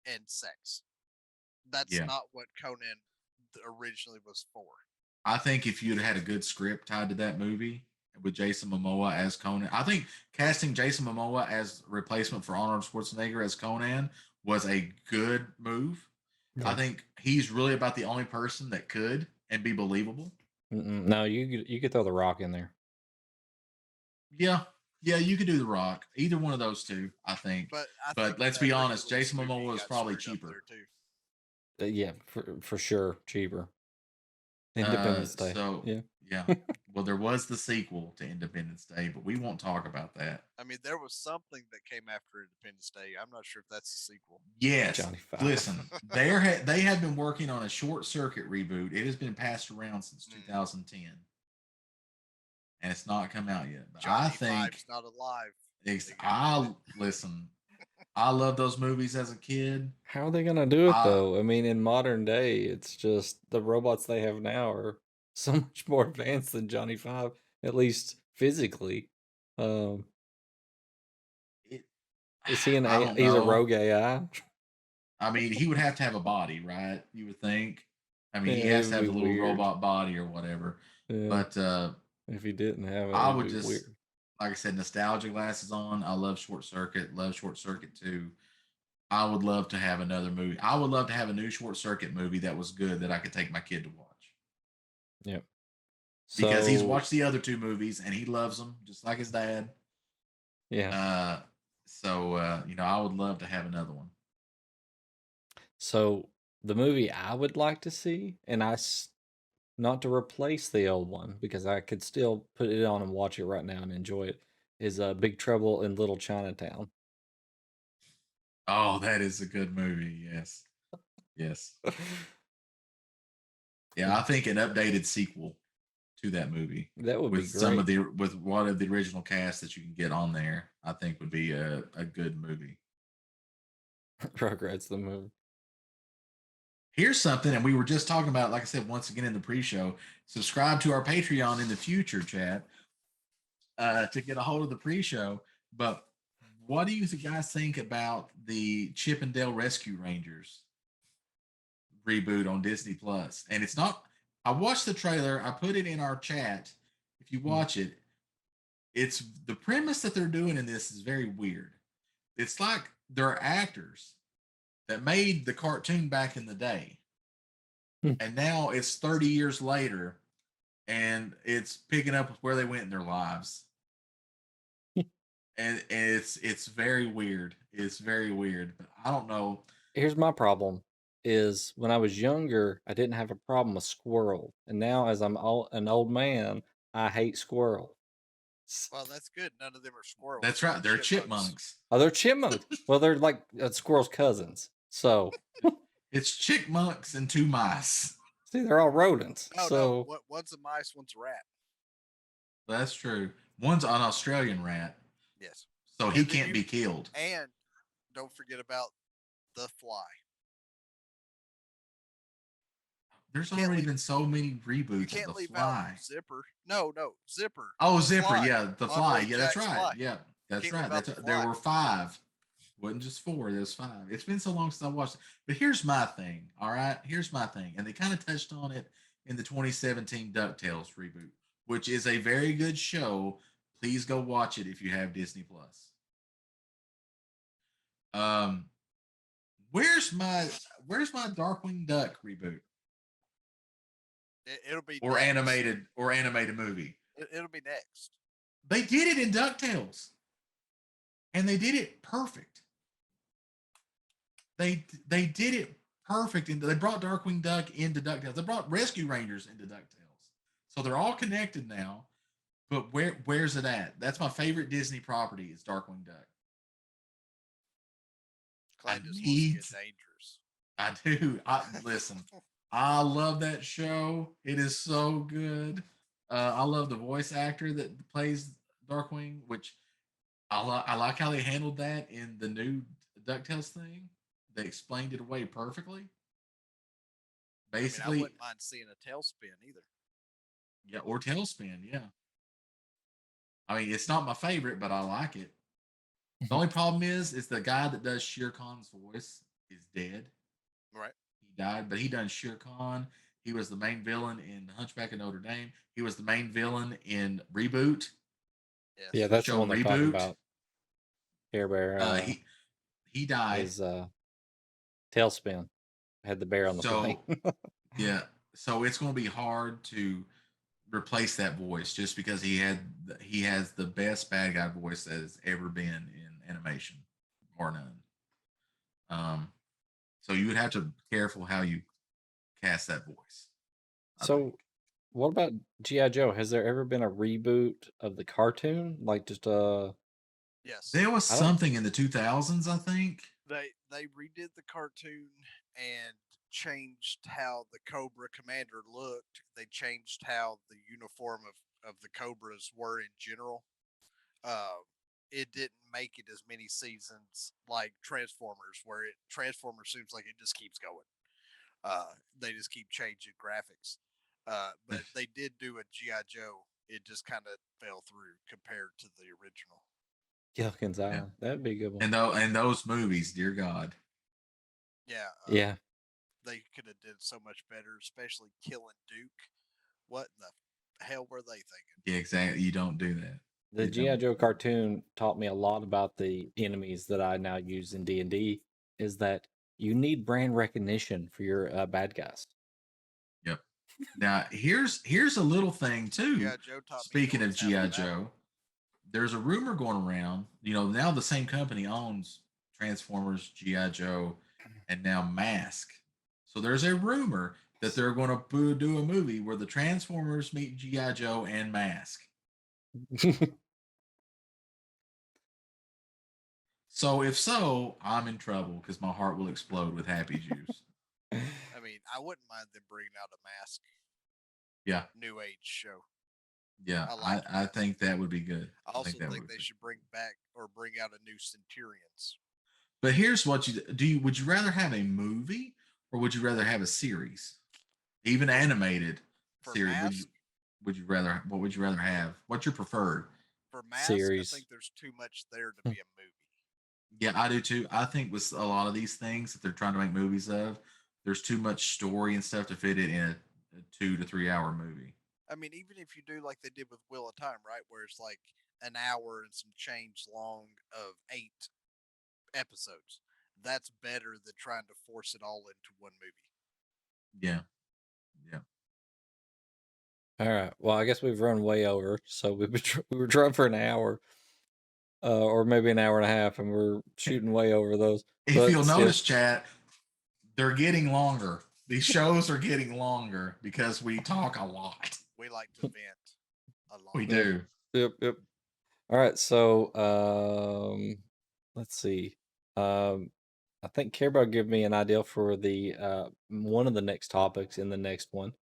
and sex. That's Yeah. not what Conan originally was for. I think if you'd had a good script tied to that movie with Jason Momoa as Conan, I think casting Jason Momoa as replacement for Arnold Schwarzenegger as Conan was a good move. I Yeah. think he's really about the only person that could and be believable. No, you could throw the Rock in there. Yeah, yeah, you could do The Rock. Either one of those two, I think. But I But think let's that be honest, Hercules Jason movie Momoa is got probably screwed up cheaper. there too. Yeah, for sure, cheaper. Independence Day. So Yeah. yeah. Well, there was the sequel to Independence Day, but we won't talk about that. I mean, there was something that came after Independence Day. I'm not sure if that's a sequel. Yes. Johnny Five. Listen, they have been working on a short circuit reboot. It has been passed around since 2010. And it's not come out yet. But Johnny I think Five's not alive. listen. I love those movies as a kid. How are they gonna do it though? I mean, in modern day, it's just the robots they have now are so much more advanced than Johnny Five, at least physically. Um, It, is he I don't he's a know. rogue AI? I mean, he would have to have a body, right? You would think. I mean, he Yeah, has it to would have be the little weird. robot body or whatever. Yeah, But if he didn't have it, I it'd would be just, weird. like I said, nostalgia glasses on. I love Short Circuit. Love Short Circuit 2. I would love to have another movie. I would love to have a new Short Circuit movie that was good that I could take my kid to watch. Yep. Because he's So watched the other two movies and he loves them just like his dad. yeah. I would love to have another one. So the movie I would like to see, and not to replace the old one because I could still put it on and watch it right now and enjoy it, is Big Trouble in Little Chinatown. Oh, that is a good movie. Yes. Yes. Yeah, I think an updated sequel to that movie That would be with some great. of the with one of the original cast that you can get on there, I think would be a good movie. Rugrats the movie. Here's something, and we were just talking about, like I said, once again in the pre-show. Subscribe to our Patreon in the future, chat, to get a hold of the pre-show. But what do you guys think about the Chippendale Rescue Rangers reboot on Disney Plus? And it's not I watched the trailer. I put it in our chat. If you watch it, it's the premise that they're doing in this is very weird. It's like they're actors that made the cartoon back in the day, and now it's 30 years later, and it's picking up with where they went in their lives. And it's very weird. It's very weird. But I don't know. Here's my problem: is when I was younger, I didn't have a problem with squirrel, and now as an old man, I hate squirrel. Well, that's good. None of them are squirrels. That's right. They're chipmunks. Oh, they're chipmunks. Well, they're like squirrel's cousins. So It's chickmunks and two mice. see, they're all rodents. Oh so no, one's a mice, one's a rat. That's true. One's an Australian rat, Yes. so he And then can't be killed. And don't forget about the fly. There's can't already leave- been so many You reboots of can't the leave Fly. out Zipper. No, Zipper. Oh, The Zipper, Fly. yeah, the Fly. Monterey Yeah, that's Jack's right. Fly. Yeah, that's Can't right. leave out That's the there Fly. were 5. Wasn't just 4. There's 5. It's been so long since I watched it. But here's my thing. All right, here's my thing, and they kind of touched on it in the 2017 DuckTales reboot, which is a very good show. Please go watch it if you have Disney Plus. Um, where's my Darkwing Duck reboot It'll be or next. animated movie? It'll be next. They did it in DuckTales, and they did it perfect. They did it perfect, and they brought Darkwing Duck into DuckTales. They brought Rescue Rangers into DuckTales, so they're all connected now. But where's it at? That's my favorite Disney property is Darkwing Duck. Clay just need- wants to get dangerous. I do. Listen. I love that show. It is so good. I love the voice actor that plays Darkwing, which I like how they handled that in the new DuckTales thing. They explained it away perfectly. Basically, I wouldn't mind seeing a tailspin either. yeah, or Tailspin, yeah. I mean, it's not my favorite, but I like it. The only problem is the guy that does Shere Khan's voice is dead. Right. He died, but he done Shere Khan. He was the main villain in Hunchback of Notre Dame. He was the main villain in Reboot. Yes. yeah, that's the show one they're talking Reboot. about. Care Bear. He died. His tailspin had the bear on the So- plane. Yeah, so it's going to be hard to replace that voice just because he has the best bad guy voice that has ever been in animation, or none. So you would have to be careful how you cast that voice. I So, think. what about G.I. Joe? Has there ever been a reboot of the cartoon? Like just Yes. There was I don't- something in the 2000s, I think. They redid the cartoon and changed how the Cobra commander looked. They changed how the uniform of the Cobras were in general. It didn't make it as many seasons like Transformers, where Transformers seems like it just keeps going. They just keep changing graphics. But they did do a G.I. Joe. It just kind of fell through compared to the original. Gilligan's Island? That'd be a good one. And those movies, dear God. Yeah. Yeah. They could have did so much better, especially killing Duke. What in the hell were they thinking? Yeah, exactly. You don't do that. The You G.I. don't. Joe cartoon taught me a lot about the enemies that I now use in D&D, is that you need brand recognition for your bad guys. Yep. Now here's a little thing too. G.I. Joe taught me Speaking of North South GI Battle. Joe, there's a rumor going around. Now the same company owns Transformers, GI Joe, and now Mask. So there's a rumor that they're going to do a movie where the Transformers meet GI Joe and Mask. So if so, I'm in trouble because my heart will explode with happy juice. I mean, I wouldn't mind them bringing out a Mask Yeah, new age show. yeah. I like I think that would be good. I also that think would they be- should bring back or bring out a new Centurions. But here's what you do. Would you rather have a movie or would you rather have a series, even animated For series? Mask, Would you rather? What would you rather have? What's your preferred? for Mask, Series. I think there's too much there to be a movie. Yeah, I do too. I think with a lot of these things that they're trying to make movies of, there's too much story and stuff to fit it in a 2 to 3 hour movie. I mean, even if you do like they did with Wheel of Time, right, where it's like an hour and some change long of 8 episodes, that's better than trying to force it all into one movie. Yeah. Yeah. All right. Well, I guess we've run way over, so we were trying for an hour, or maybe an hour and a half, and we're shooting way over those. If But you'll still, notice, chat, they're getting longer. These shows are getting longer because we talk a lot. We like to vent a lot. We do. Yep. All right. So, let's see. I think Care give me an idea for the one of the next topics in the next one.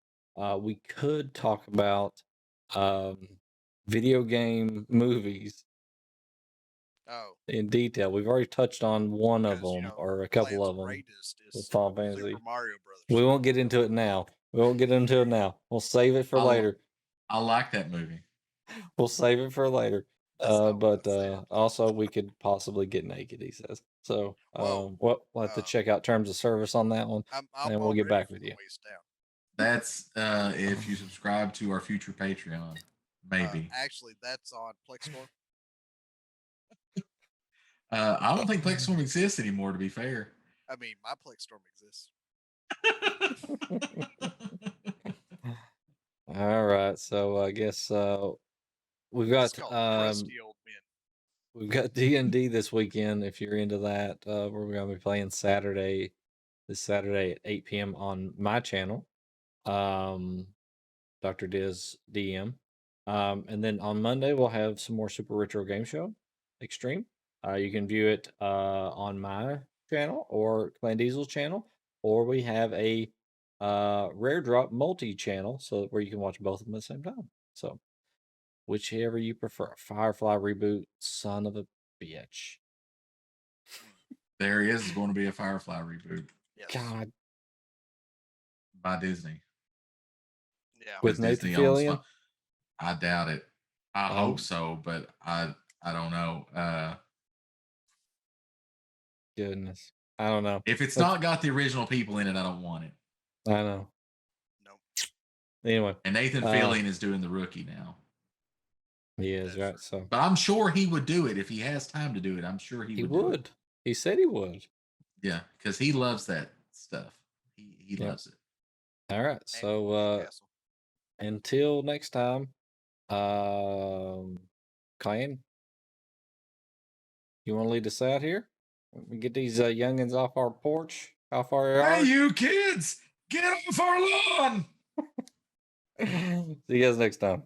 We could talk about video game movies Oh, in detail. We've already touched on one of because them you know, or a couple Plan's of them greatest with is Final Fantasy. Super Mario Brothers. We won't get into it now. We'll save it for later. I like that movie. We'll save it for later. That's not what But I said. also we could possibly get naked, he says. So Whoa. we'll have to check out terms of service on that one, I'm and we'll get already back from with the you. waist down. That's if you subscribe to our future Patreon. Maybe. Actually, that's on Plexstorm. I don't think Plexstorm exists anymore, to be fair. I mean, my Plexstorm exists. All right, so I guess we've It's got called Crusty Old Men. we've got D&D this weekend. If you're into that, we're gonna be playing this Saturday at 8 p.m. on my channel, Dr. Diz DM. And then on Monday we'll have some more Super Retro Game Show Extreme. You can view it on my channel or Clan Diesel's channel, or we have a Rare Drop multi-channel, so where you can watch both of them at the same time. So whichever you prefer. Firefly Reboot, son of a bitch. There is going to be a Firefly reboot. Yes. God, By Disney. Yeah. with Nathan Disney owns Fillion. I doubt it. I hope so, but I don't know. Goodness, I don't know. If it's not got the original people in it, I don't want it. I know. Nope. Anyway, And Nathan Fillion is doing the Rookie now. he is right. So, but I'm sure he would do it if he has time to do it. I'm sure he would. Do it. He said he would. Yeah, because he loves that stuff. He loves it. All right. So until next time, Clan, you want to lead us out here? We get these youngins off our porch. How far are Hey, you kids, get off our lawn! See you guys next time.